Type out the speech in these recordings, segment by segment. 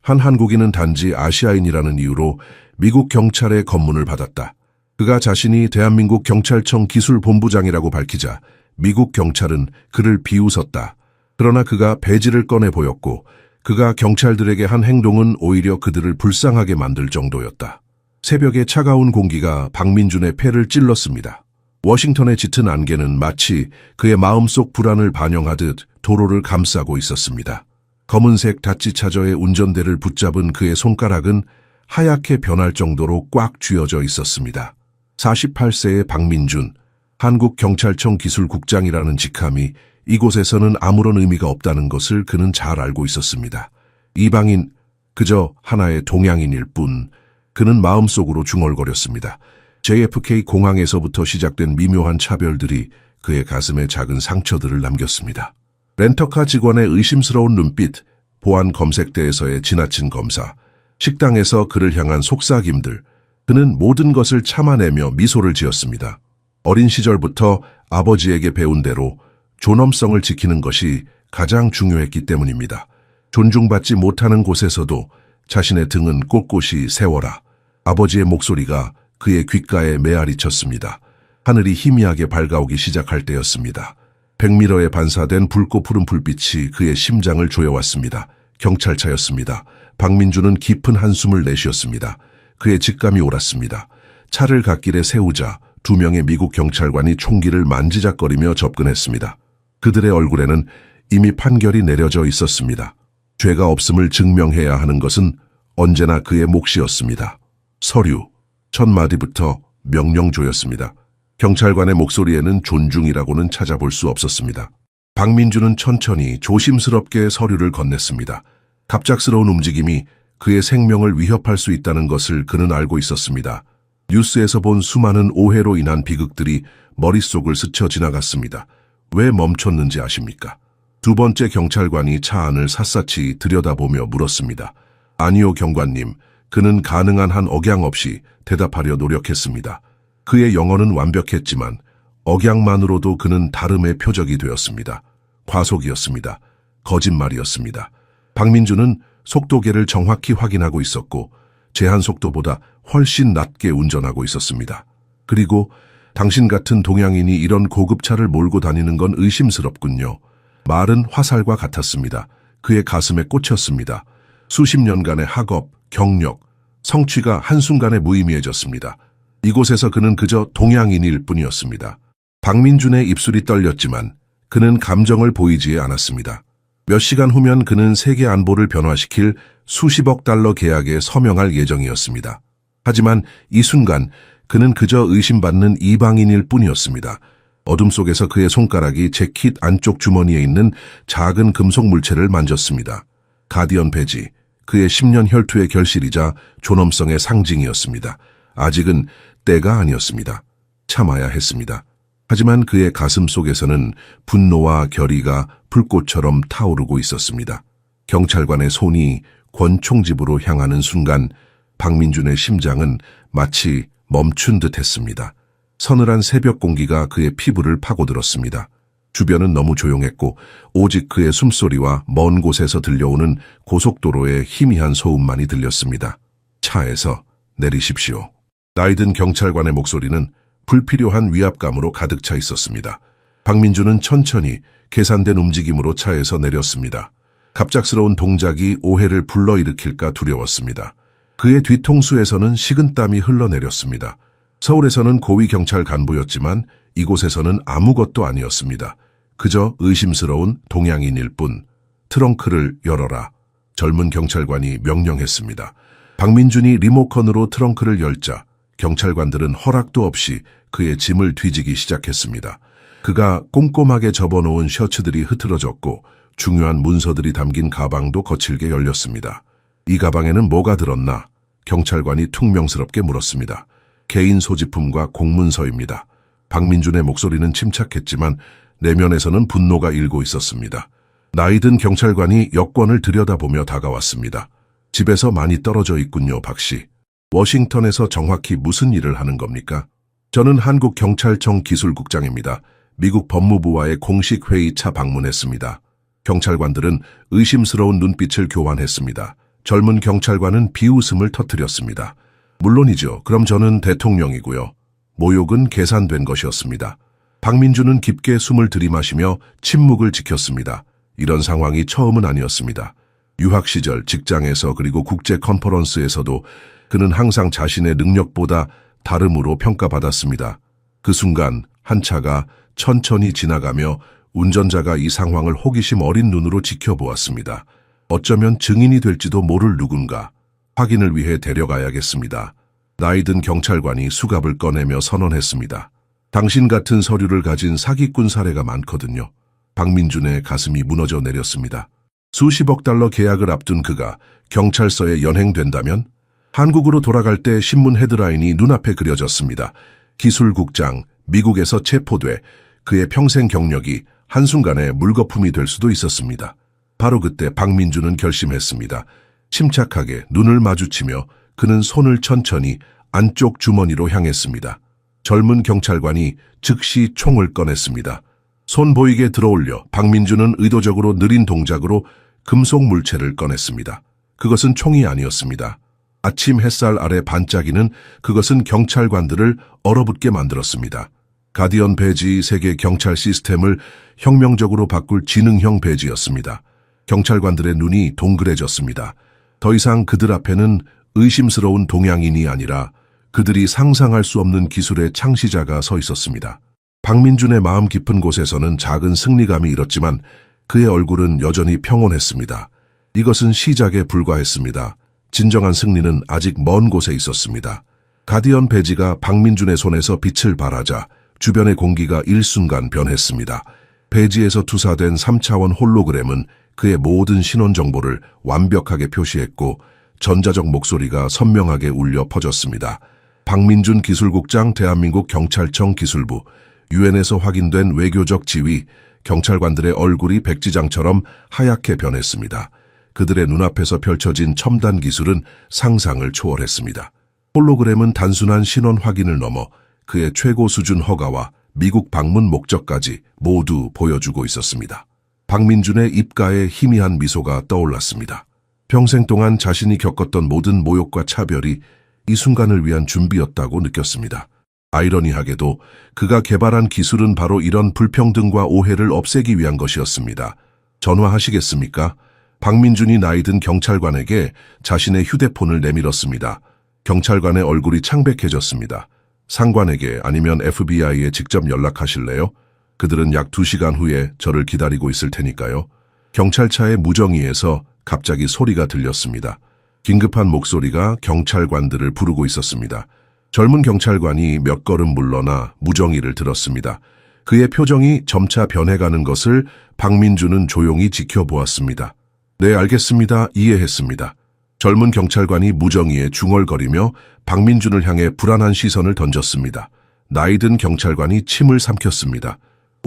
한 한국인은 단지 아시아인이라는 이유로 미국 경찰의 검문을 받았다. 그가 자신이 대한민국 경찰청 기술본부장이라고 밝히자 미국 경찰은 그를 비웃었다. 그러나 그가 배지를 꺼내 보였고 그가 경찰들에게 한 행동은 오히려 그들을 불쌍하게 만들 정도였다. 새벽의 차가운 공기가 박민준의 폐를 찔렀습니다. 워싱턴의 짙은 안개는 마치 그의 마음속 불안을 반영하듯 도로를 감싸고 있었습니다. 검은색 다찌차저의 운전대를 붙잡은 그의 손가락은 하얗게 변할 정도로 꽉 쥐어져 있었습니다. 48세의 박민준, 한국경찰청 기술국장이라는 직함이 이곳에서는 아무런 의미가 없다는 것을 그는 잘 알고 있었습니다. 이방인, 그저 하나의 동양인일 뿐, 그는 마음속으로 중얼거렸습니다. JFK 공항에서부터 시작된 미묘한 차별들이 그의 가슴에 작은 상처들을 남겼습니다. 렌터카 직원의 의심스러운 눈빛, 보안 검색대에서의 지나친 검사, 식당에서 그를 향한 속삭임들, 그는 모든 것을 참아내며 미소를 지었습니다. 어린 시절부터 아버지에게 배운 대로 존엄성을 지키는 것이 가장 중요했기 때문입니다. 존중받지 못하는 곳에서도 자신의 등은 꼿꼿이 세워라. 아버지의 목소리가 그의 귓가에 메아리 쳤습니다. 하늘이 희미하게 밝아오기 시작할 때였습니다. 100m에 반사된 붉고 푸른 불빛이 그의 심장을 조여왔습니다. 경찰차였습니다. 박민준은 깊은 한숨을 내쉬었습니다. 그의 직감이 옳았습니다. 차를 갓길에 세우자 2명의 미국 경찰관이 총기를 만지작거리며 접근했습니다. 그들의 얼굴에는 이미 판결이 내려져 있었습니다. 죄가 없음을 증명해야 하는 것은 언제나 그의 몫이었습니다. 서류, 첫 마디부터 명령조였습니다. 경찰관의 목소리에는 존중이라고는 찾아볼 수 없었습니다. 박민준은 천천히 조심스럽게 서류를 건넸습니다. 갑작스러운 움직임이 그의 생명을 위협할 수 있다는 것을 그는 알고 있었습니다. 뉴스에서 본 수많은 오해로 인한 비극들이 머릿속을 스쳐 지나갔습니다. 왜 멈췄는지 아십니까? 두 번째 경찰관이 차 안을 샅샅이 들여다보며 물었습니다. 아니요, 경관님. 그는 가능한 한 억양 없이 대답하려 노력했습니다. 그의 영어는 완벽했지만 억양만으로도 그는 다름의 표적이 되었습니다. 과속이었습니다. 거짓말이었습니다. 박민준은 속도계를 정확히 확인하고 있었고 제한 속도보다 훨씬 낮게 운전하고 있었습니다. 그리고 당신 같은 동양인이 이런 고급차를 몰고 다니는 건 의심스럽군요. 말은 화살과 같았습니다. 그의 가슴에 꽂혔습니다. 수십 년간의 학업, 경력, 성취가 한순간에 무의미해졌습니다. 이곳에서 그는 그저 동양인일 뿐이었습니다. 박민준의 입술이 떨렸지만 그는 감정을 보이지 않았습니다. 몇 시간 후면 그는 세계 안보를 변화시킬 수십억 달러 계약에 서명할 예정이었습니다. 하지만 이 순간 그는 그저 의심받는 이방인일 뿐이었습니다. 어둠 속에서 그의 손가락이 재킷 안쪽 주머니에 있는 작은 금속 물체를 만졌습니다. 가디언 배지, 그의 10년 혈투의 결실이자 존엄성의 상징이었습니다. 아직은 때가 아니었습니다. 참아야 했습니다. 하지만 그의 가슴 속에서는 분노와 결의가 불꽃처럼 타오르고 있었습니다. 경찰관의 손이 권총집으로 향하는 순간 박민준의 심장은 마치 멈춘 듯 했습니다. 서늘한 새벽 공기가 그의 피부를 파고들었습니다. 주변은 너무 조용했고 오직 그의 숨소리와 먼 곳에서 들려오는 고속도로의 희미한 소음만이 들렸습니다. 차에서 내리십시오. 나이든 경찰관의 목소리는 불필요한 위압감으로 가득 차 있었습니다. 박민준은 천천히 계산된 움직임으로 차에서 내렸습니다. 갑작스러운 동작이 오해를 불러일으킬까 두려웠습니다. 그의 뒤통수에서는 식은땀이 흘러내렸습니다. 서울에서는 고위 경찰 간부였지만 이곳에서는 아무것도 아니었습니다. 그저 의심스러운 동양인일 뿐. 트렁크를 열어라. 젊은 경찰관이 명령했습니다. 박민준이 리모컨으로 트렁크를 열자 경찰관들은 허락도 없이 그의 짐을 뒤지기 시작했습니다. 그가 꼼꼼하게 접어놓은 셔츠들이 흐트러졌고 중요한 문서들이 담긴 가방도 거칠게 열렸습니다. 이 가방에는 뭐가 들었나? 경찰관이 퉁명스럽게 물었습니다. 개인 소지품과 공문서입니다. 박민준의 목소리는 침착했지만 내면에서는 분노가 일고 있었습니다. 나이든 경찰관이 여권을 들여다보며 다가왔습니다. 집에서 많이 떨어져 있군요, 박 씨. 워싱턴에서 정확히 무슨 일을 하는 겁니까? 저는 한국경찰청 기술국장입니다. 미국 법무부와의 공식 회의차 방문했습니다. 경찰관들은 의심스러운 눈빛을 교환했습니다. 젊은 경찰관은 비웃음을 터뜨렸습니다. 물론이죠. 그럼 저는 대통령이고요. 모욕은 계산된 것이었습니다. 박민주는 깊게 숨을 들이마시며 침묵을 지켰습니다. 이런 상황이 처음은 아니었습니다. 유학 시절 직장에서 그리고 국제 컨퍼런스에서도 그는 항상 자신의 능력보다 다름으로 평가받았습니다. 그 순간 한 차가 천천히 지나가며 운전자가 이 상황을 호기심 어린 눈으로 지켜보았습니다. 어쩌면 증인이 될지도 모를 누군가. 확인을 위해 데려가야겠습니다. 나이든 경찰관이 수갑을 꺼내며 선언했습니다. 당신 같은 서류를 가진 사기꾼 사례가 많거든요. 박민준의 가슴이 무너져 내렸습니다. 수십억 달러 계약을 앞둔 그가 경찰서에 연행된다면? 한국으로 돌아갈 때 신문 헤드라인이 눈앞에 그려졌습니다. 기술국장, 미국에서 체포돼 그의 평생 경력이 한순간에 물거품이 될 수도 있었습니다. 바로 그때 박민준은 결심했습니다. 침착하게 눈을 마주치며 그는 손을 천천히 안쪽 주머니로 향했습니다. 젊은 경찰관이 즉시 총을 꺼냈습니다. 손 보이게 들어올려 박민준은 의도적으로 느린 동작으로 금속 물체를 꺼냈습니다. 그것은 총이 아니었습니다. 아침 햇살 아래 반짝이는 그것은 경찰관들을 얼어붙게 만들었습니다. 가디언 배지 세계 경찰 시스템을 혁명적으로 바꿀 지능형 배지였습니다. 경찰관들의 눈이 동그래졌습니다. 더 이상 그들 앞에는 의심스러운 동양인이 아니라 그들이 상상할 수 없는 기술의 창시자가 서 있었습니다. 박민준의 마음 깊은 곳에서는 작은 승리감이 일었지만 그의 얼굴은 여전히 평온했습니다. 이것은 시작에 불과했습니다. 진정한 승리는 아직 먼 곳에 있었습니다. 가디언 배지가 박민준의 손에서 빛을 발하자 주변의 공기가 일순간 변했습니다. 배지에서 투사된 3차원 홀로그램은 그의 모든 신원 정보를 완벽하게 표시했고 전자적 목소리가 선명하게 울려 퍼졌습니다. 박민준 기술국장 대한민국 경찰청 기술부, 유엔에서 확인된 외교적 지위, 경찰관들의 얼굴이 백지장처럼 하얗게 변했습니다. 그들의 눈앞에서 펼쳐진 첨단 기술은 상상을 초월했습니다. 홀로그램은 단순한 신원 확인을 넘어 그의 최고 수준 허가와 미국 방문 목적까지 모두 보여주고 있었습니다. 박민준의 입가에 희미한 미소가 떠올랐습니다. 평생 동안 자신이 겪었던 모든 모욕과 차별이 이 순간을 위한 준비였다고 느꼈습니다. 아이러니하게도 그가 개발한 기술은 바로 이런 불평등과 오해를 없애기 위한 것이었습니다. 전화하시겠습니까? 박민준이 나이든 경찰관에게 자신의 휴대폰을 내밀었습니다. 경찰관의 얼굴이 창백해졌습니다. 상관에게 아니면 FBI에 직접 연락하실래요? 그들은 약 2시간 후에 저를 기다리고 있을 테니까요. 경찰차의 무정위에서 갑자기 소리가 들렸습니다. 긴급한 목소리가 경찰관들을 부르고 있었습니다. 젊은 경찰관이 몇 걸음 물러나 무정위를 들었습니다. 그의 표정이 점차 변해가는 것을 박민준은 조용히 지켜보았습니다. 네, 알겠습니다. 이해했습니다. 젊은 경찰관이 무정위에 중얼거리며 박민준을 향해 불안한 시선을 던졌습니다. 나이든 경찰관이 침을 삼켰습니다.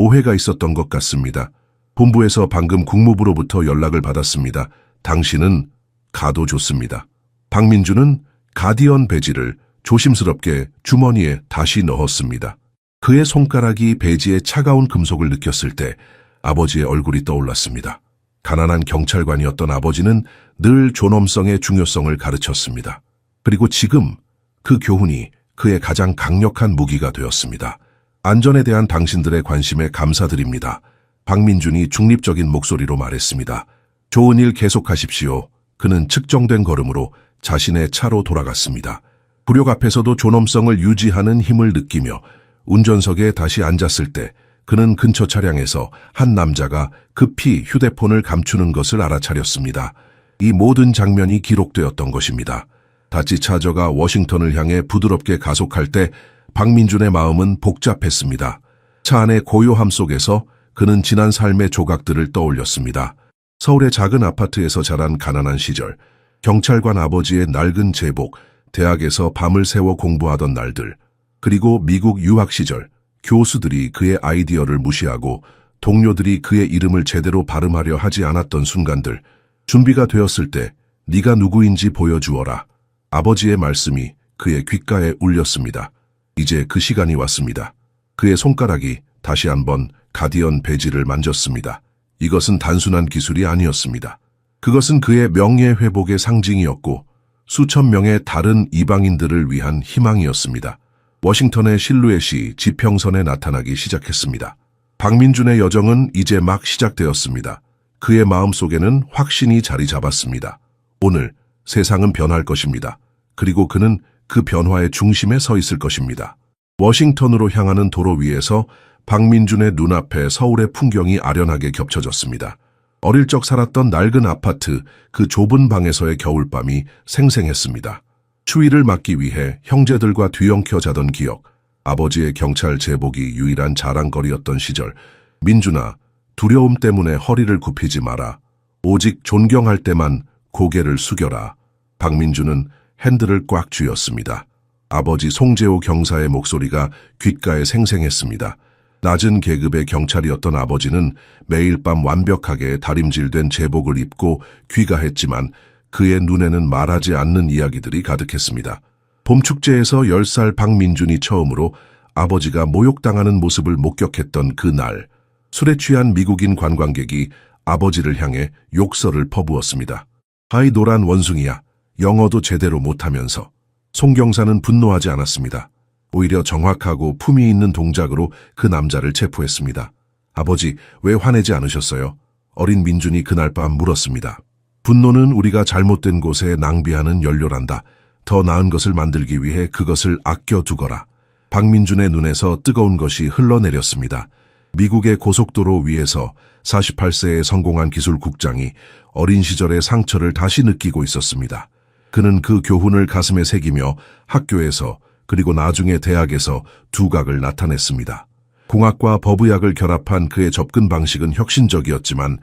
오해가 있었던 것 같습니다. 본부에서 방금 국무부로부터 연락을 받았습니다. 당신은 가도 좋습니다. 박민준은 가디언 배지를 조심스럽게 주머니에 다시 넣었습니다. 그의 손가락이 배지의 차가운 금속을 느꼈을 때 아버지의 얼굴이 떠올랐습니다. 가난한 경찰관이었던 아버지는 늘 존엄성의 중요성을 가르쳤습니다. 그리고 지금 그 교훈이 그의 가장 강력한 무기가 되었습니다. 안전에 대한 당신들의 관심에 감사드립니다. 박민준이 중립적인 목소리로 말했습니다. 좋은 일 계속하십시오. 그는 측정된 걸음으로 자신의 차로 돌아갔습니다. 굴욕 앞에서도 존엄성을 유지하는 힘을 느끼며 운전석에 다시 앉았을 때 그는 근처 차량에서 한 남자가 급히 휴대폰을 감추는 것을 알아차렸습니다. 이 모든 장면이 기록되었던 것입니다. 다치 차저가 워싱턴을 향해 부드럽게 가속할 때 박민준의 마음은 복잡했습니다. 차 안의 고요함 속에서 그는 지난 삶의 조각들을 떠올렸습니다. 서울의 작은 아파트에서 자란 가난한 시절, 경찰관 아버지의 낡은 제복, 대학에서 밤을 새워 공부하던 날들, 그리고 미국 유학 시절, 교수들이 그의 아이디어를 무시하고 동료들이 그의 이름을 제대로 발음하려 하지 않았던 순간들, 준비가 되었을 때 네가 누구인지 보여주어라. 아버지의 말씀이 그의 귓가에 울렸습니다. 이제 그 시간이 왔습니다. 그의 손가락이 다시 한번 가디언 배지를 만졌습니다. 이것은 단순한 기술이 아니었습니다. 그것은 그의 명예회복의 상징이었고 수천 명의 다른 이방인들을 위한 희망이었습니다. 워싱턴의 실루엣이 지평선에 나타나기 시작했습니다. 박민준의 여정은 이제 막 시작되었습니다. 그의 마음속에는 확신이 자리 잡았습니다. 오늘 세상은 변할 것입니다. 그리고 그는 그 변화의 중심에 서 있을 것입니다. 워싱턴으로 향하는 도로 위에서 박민준의 눈앞에 서울의 풍경이 아련하게 겹쳐졌습니다. 어릴 적 살았던 낡은 아파트, 그 좁은 방에서의 겨울밤이 생생했습니다. 추위를 막기 위해 형제들과 뒤엉켜 자던 기억, 아버지의 경찰 제복이 유일한 자랑거리였던 시절. 민준아, 두려움 때문에 허리를 굽히지 마라. 오직 존경할 때만 고개를 숙여라. 박민준은 핸들을 꽉 쥐었습니다. 아버지 송재호 경사의 목소리가 귓가에 생생했습니다. 낮은 계급의 경찰이었던 아버지는 매일 밤 완벽하게 다림질된 제복을 입고 귀가했지만 그의 눈에는 말하지 않는 이야기들이 가득했습니다. 봄축제에서 10살 박민준이 처음으로 아버지가 모욕당하는 모습을 목격했던 그 날, 술에 취한 미국인 관광객이 아버지를 향해 욕설을 퍼부었습니다. 아이 노란 원숭이야, 영어도 제대로 못하면서. 송 경사는 분노하지 않았습니다. 오히려 정확하고 품위 있는 동작으로 그 남자를 체포했습니다. 아버지, 왜 화내지 않으셨어요? 어린 민준이 그날 밤 물었습니다. 분노는 우리가 잘못된 곳에 낭비하는 연료란다. 더 나은 것을 만들기 위해 그것을 아껴두거라. 박민준의 눈에서 뜨거운 것이 흘러내렸습니다. 미국의 고속도로 위에서 48세에 성공한 기술국장이 어린 시절의 상처를 다시 느끼고 있었습니다. 그는 그 교훈을 가슴에 새기며 학교에서 그리고 나중에 대학에서 두각을 나타냈습니다. 공학과 법의학을 결합한 그의 접근 방식은 혁신적이었지만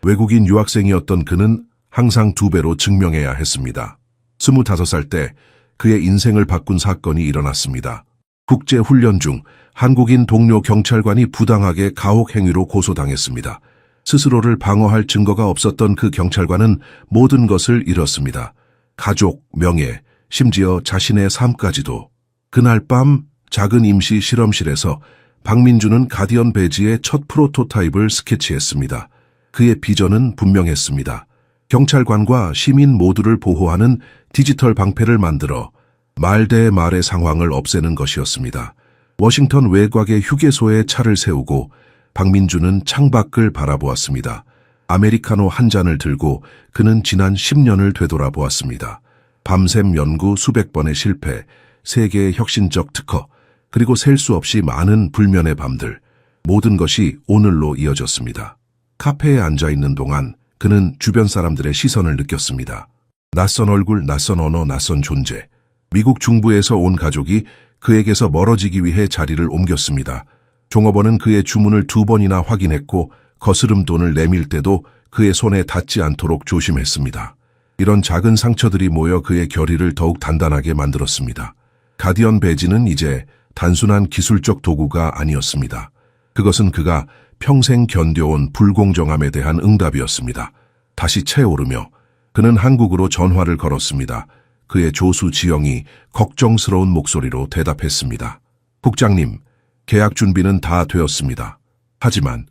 외국인 유학생이었던 그는 항상 2배로 증명해야 했습니다. 25살 때 그의 인생을 바꾼 사건이 일어났습니다. 국제훈련 중 한국인 동료 경찰관이 부당하게 가혹 행위로 고소당했습니다. 스스로를 방어할 증거가 없었던 그 경찰관은 모든 것을 잃었습니다. 가족, 명예, 심지어 자신의 삶까지도. 그날 밤 작은 임시 실험실에서 박민준은 가디언 배지의 첫 프로토타입을 스케치했습니다. 그의 비전은 분명했습니다. 경찰관과 시민 모두를 보호하는 디지털 방패를 만들어 말 대 말의 상황을 없애는 것이었습니다. 워싱턴 외곽의 휴게소에 차를 세우고 박민준은 창밖을 바라보았습니다. 아메리카노 한 잔을 들고 그는 지난 10년을 되돌아보았습니다. 밤샘 연구 수백 번의 실패, 세계의 혁신적 특허, 그리고 셀 수 없이 많은 불면의 밤들, 모든 것이 오늘로 이어졌습니다. 카페에 앉아있는 동안 그는 주변 사람들의 시선을 느꼈습니다. 낯선 얼굴, 낯선 언어, 낯선 존재. 미국 중부에서 온 가족이 그에게서 멀어지기 위해 자리를 옮겼습니다. 종업원은 그의 주문을 2번이나 확인했고 거스름 돈을 내밀 때도 그의 손에 닿지 않도록 조심했습니다. 이런 작은 상처들이 모여 그의 결의를 더욱 단단하게 만들었습니다. 가디언 배지는 이제 단순한 기술적 도구가 아니었습니다. 그것은 그가 평생 견뎌온 불공정함에 대한 응답이었습니다. 다시 채오르며 그는 한국으로 전화를 걸었습니다. 그의 조수 지영이 걱정스러운 목소리로 대답했습니다. 국장님, 계약 준비는 다 되었습니다. 하지만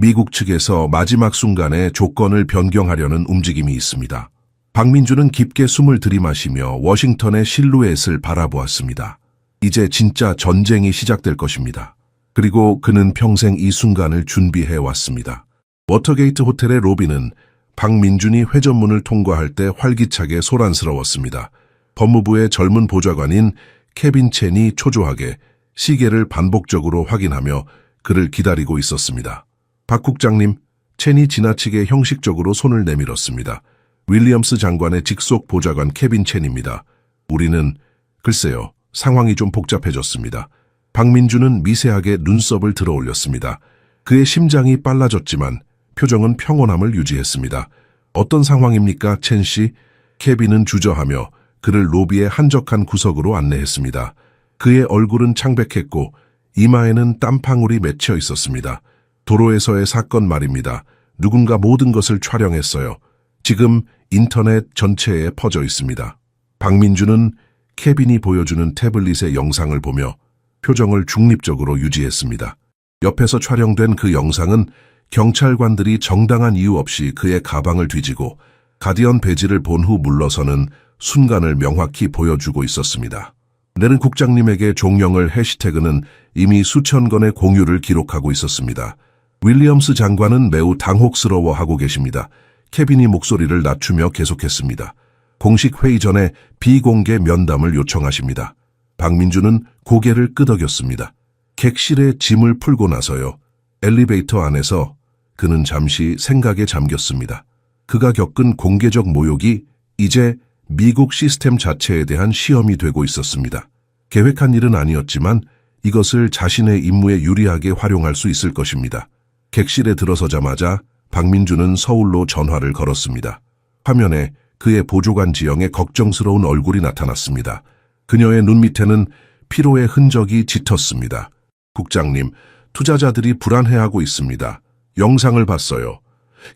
미국 측에서 마지막 순간에 조건을 변경하려는 움직임이 있습니다. 박민준은 깊게 숨을 들이마시며 워싱턴의 실루엣을 바라보았습니다. 이제 진짜 전쟁이 시작될 것입니다. 그리고 그는 평생 이 순간을 준비해왔습니다. 워터게이트 호텔의 로비는 박민준이 회전문을 통과할 때 활기차게 소란스러웠습니다. 법무부의 젊은 보좌관인 케빈 첸이 초조하게 시계를 반복적으로 확인하며 그를 기다리고 있었습니다. 박 국장님, 첸이 지나치게 형식적으로 손을 내밀었습니다. 윌리엄스 장관의 직속 보좌관 케빈 첸입니다. 우리는, 글쎄요, 상황이 좀 복잡해졌습니다. 박민준은 미세하게 눈썹을 들어 올렸습니다. 그의 심장이 빨라졌지만 표정은 평온함을 유지했습니다. 어떤 상황입니까, 첸 씨? 케빈은 주저하며 그를 로비의 한적한 구석으로 안내했습니다. 그의 얼굴은 창백했고 이마에는 땀방울이 맺혀 있었습니다. 도로에서의 사건 말입니다. 누군가 모든 것을 촬영했어요. 지금 인터넷 전체에 퍼져 있습니다. 박민준은 케빈이 보여주는 태블릿의 영상을 보며 표정을 중립적으로 유지했습니다. 옆에서 촬영된 그 영상은 경찰관들이 정당한 이유 없이 그의 가방을 뒤지고 가디언 배지를 본 후 물러서는 순간을 명확히 보여주고 있었습니다. 내는 국장님에게 종영을 해시태그는 이미 수천 건의 공유를 기록하고 있었습니다. 윌리엄스 장관은 매우 당혹스러워하고 계십니다. 케빈이 목소리를 낮추며 계속했습니다. 공식 회의 전에 비공개 면담을 요청하십니다. 박민주는 고개를 끄덕였습니다. 객실에 짐을 풀고 나서요. 엘리베이터 안에서 그는 잠시 생각에 잠겼습니다. 그가 겪은 공개적 모욕이 이제 미국 시스템 자체에 대한 시험이 되고 있었습니다. 계획한 일은 아니었지만 이것을 자신의 임무에 유리하게 활용할 수 있을 것입니다. 객실에 들어서자마자 박민주는 서울로 전화를 걸었습니다. 화면에 그의 보조관 지영의 걱정스러운 얼굴이 나타났습니다. 그녀의 눈 밑에는 피로의 흔적이 짙었습니다. 국장님, 투자자들이 불안해하고 있습니다. 영상을 봤어요.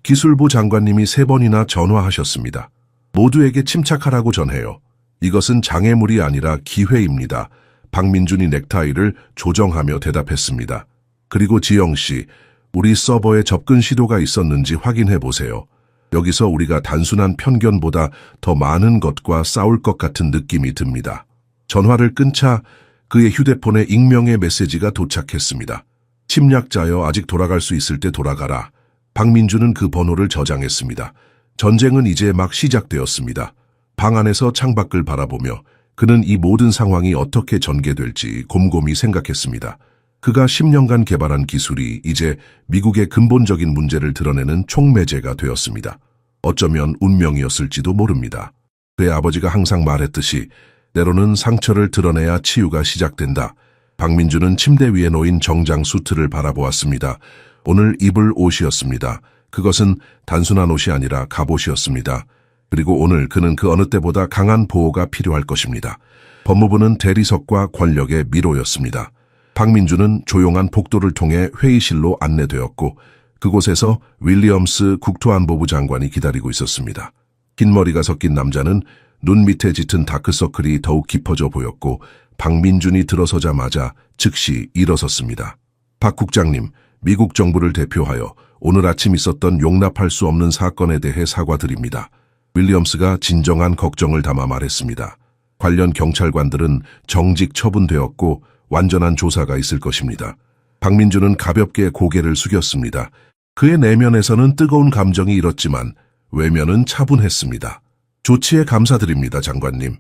기술부 장관님이 3번이나 전화하셨습니다. 모두에게 침착하라고 전해요. 이것은 장애물이 아니라 기회입니다. 박민준이 넥타이를 조정하며 대답했습니다. 그리고 지영 씨, 우리 서버에 접근 시도가 있었는지 확인해 보세요. 여기서 우리가 단순한 편견보다 더 많은 것과 싸울 것 같은 느낌이 듭니다. 전화를 끊자 그의 휴대폰에 익명의 메시지가 도착했습니다. 침략자여, 아직 돌아갈 수 있을 때 돌아가라. 박민주는 그 번호를 저장했습니다. 전쟁은 이제 막 시작되었습니다. 방 안에서 창밖을 바라보며 그는 이 모든 상황이 어떻게 전개될지 곰곰이 생각했습니다. 그가 10년간 개발한 기술이 이제 미국의 근본적인 문제를 드러내는 촉매제가 되었습니다. 어쩌면 운명이었을지도 모릅니다. 그의 아버지가 항상 말했듯이 때로는 상처를 드러내야 치유가 시작된다. 박민주는 침대 위에 놓인 정장 수트를 바라보았습니다. 오늘 입을 옷이었습니다. 그것은 단순한 옷이 아니라 갑옷이었습니다. 그리고 오늘 그는 그 어느 때보다 강한 보호가 필요할 것입니다. 법무부는 대리석과 권력의 미로였습니다. 박민주는 조용한 복도를 통해 회의실로 안내되었고 그곳에서 윌리엄스 국토안보부 장관이 기다리고 있었습니다. 긴 머리가 섞인 남자는 눈 밑에 짙은 다크서클이 더욱 깊어져 보였고 박민준이 들어서자마자 즉시 일어섰습니다. 박 국장님, 미국 정부를 대표하여 오늘 아침 있었던 용납할 수 없는 사건에 대해 사과드립니다. 윌리엄스가 진정한 걱정을 담아 말했습니다. 관련 경찰관들은 정직 처분되었고 완전한 조사가 있을 것입니다. 박민주는 가볍게 고개를 숙였습니다. 그의 내면에서는 뜨거운 감정이 일었지만 외면은 차분했습니다. 조치에 감사드립니다, 장관님.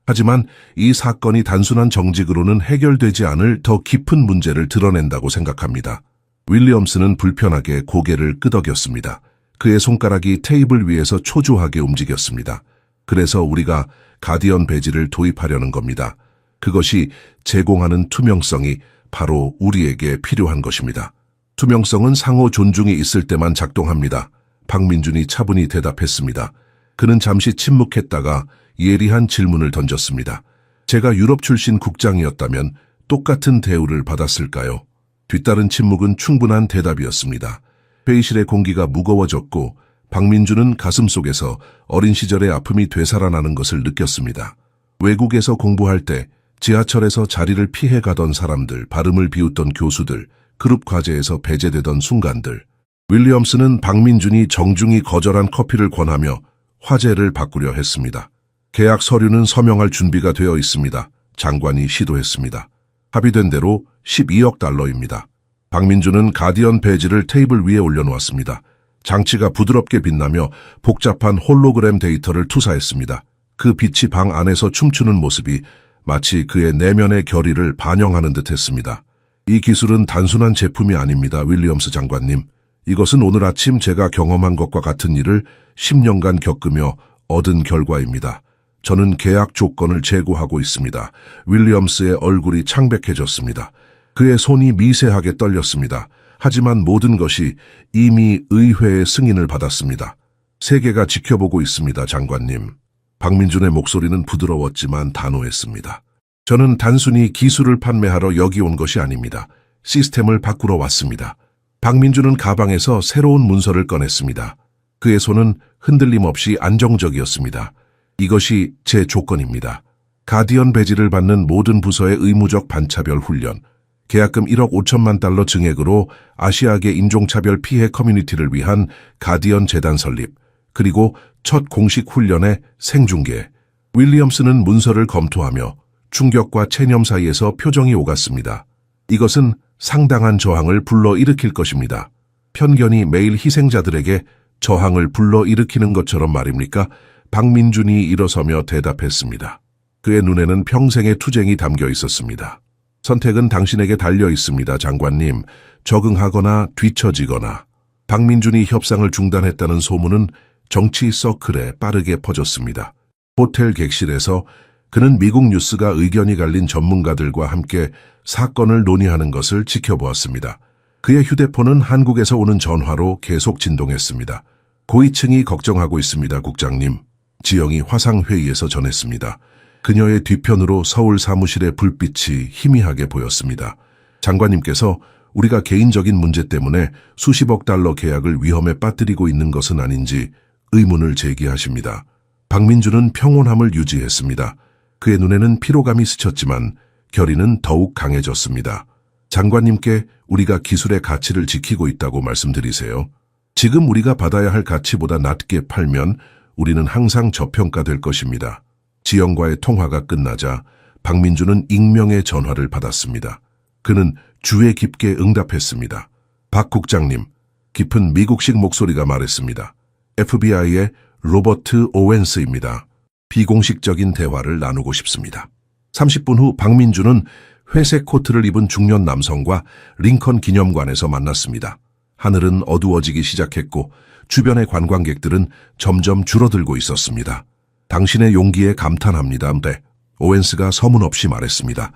하지만 이 사건이 단순한 정직으로는 해결되지 않을 더 깊은 문제를 드러낸다고 생각합니다. 윌리엄스는 불편하게 고개를 끄덕였습니다. 그의 손가락이 테이블 위에서 초조하게 움직였습니다. 그래서 우리가 가디언 배지를 도입하려는 겁니다. 그것이 제공하는 투명성이 바로 우리에게 필요한 것입니다. 투명성은 상호 존중이 있을 때만 작동합니다. 박민준이 차분히 대답했습니다. 그는 잠시 침묵했다가 예리한 질문을 던졌습니다. 제가 유럽 출신 국장이었다면 똑같은 대우를 받았을까요? 뒤따른 침묵은 충분한 대답이었습니다. 회의실의 공기가 무거워졌고 박민주는 가슴속에서 어린 시절의 아픔이 되살아나는 것을 느꼈습니다. 외국에서 공부할 때 지하철에서 자리를 피해 가던 사람들, 발음을 비웃던 교수들, 그룹 과제에서 배제되던 순간들. 윌리엄스는 박민준이 정중히 거절한 커피를 권하며 화제를 바꾸려 했습니다. 계약 서류는 서명할 준비가 되어 있습니다. 장관이 시도했습니다. 합의된 대로 12억 달러입니다. 박민주는 가디언 배지를 테이블 위에 올려놓았습니다. 장치가 부드럽게 빛나며 복잡한 홀로그램 데이터를 투사했습니다. 그 빛이 방 안에서 춤추는 모습이 마치 그의 내면의 결의를 반영하는 듯했습니다. 이 기술은 단순한 제품이 아닙니다, 윌리엄스 장관님. 이것은 오늘 아침 제가 경험한 것과 같은 일을 10년간 겪으며 얻은 결과입니다. 저는 계약 조건을 제고하고 있습니다. 윌리엄스의 얼굴이 창백해졌습니다. 그의 손이 미세하게 떨렸습니다. 하지만 모든 것이 이미 의회의 승인을 받았습니다. 세계가 지켜보고 있습니다, 장관님. 박민준의 목소리는 부드러웠지만 단호했습니다. 저는 단순히 기술을 판매하러 여기 온 것이 아닙니다. 시스템을 바꾸러 왔습니다. 박민준은 가방에서 새로운 문서를 꺼냈습니다. 그의 손은 흔들림 없이 안정적이었습니다. 이것이 제 조건입니다. 가디언 배지를 받는 모든 부서의 의무적 반차별 훈련, 계약금 1억 5천만 달러 증액으로 아시아계 인종차별 피해 커뮤니티를 위한 가디언 재단 설립, 그리고 첫 공식 훈련의 생중계. 윌리엄스는 문서를 검토하며 충격과 체념 사이에서 표정이 오갔습니다. 이것은 상당한 저항을 불러일으킬 것입니다. 편견이 매일 희생자들에게 저항을 불러일으키는 것처럼 말입니까? 박민준이 일어서며 대답했습니다. 그의 눈에는 평생의 투쟁이 담겨 있었습니다. 선택은 당신에게 달려 있습니다, 장관님. 적응하거나 뒤처지거나. 박민준이 협상을 중단했다는 소문은 정치 서클에 빠르게 퍼졌습니다. 호텔 객실에서 그는 미국 뉴스가 의견이 갈린 전문가들과 함께 사건을 논의하는 것을 지켜보았습니다. 그의 휴대폰은 한국에서 오는 전화로 계속 진동했습니다. 고위층이 걱정하고 있습니다, 국장님. 지영이 화상회의에서 전했습니다. 그녀의 뒤편으로 서울 사무실의 불빛이 희미하게 보였습니다. 장관님께서 우리가 개인적인 문제 때문에 수십억 달러 계약을 위험에 빠뜨리고 있는 것은 아닌지 의문을 제기하십니다. 박민준은 평온함을 유지했습니다. 그의 눈에는 피로감이 스쳤지만 결의는 더욱 강해졌습니다. 장관님께 우리가 기술의 가치를 지키고 있다고 말씀드리세요. 지금 우리가 받아야 할 가치보다 낮게 팔면 우리는 항상 저평가될 것입니다. 지영과의 통화가 끝나자 박민준은 익명의 전화를 받았습니다. 그는 주의 깊게 응답했습니다. 박 국장님, 깊은 미국식 목소리가 말했습니다. FBI의 로버트 오웬스입니다. 비공식적인 대화를 나누고 싶습니다. 30분 후 박민준은 회색 코트를 입은 중년 남성과 링컨 기념관에서 만났습니다. 하늘은 어두워지기 시작했고 주변의 관광객들은 점점 줄어들고 있었습니다. 당신의 용기에 감탄합니다. 네, 오웬스가 서문없이 말했습니다.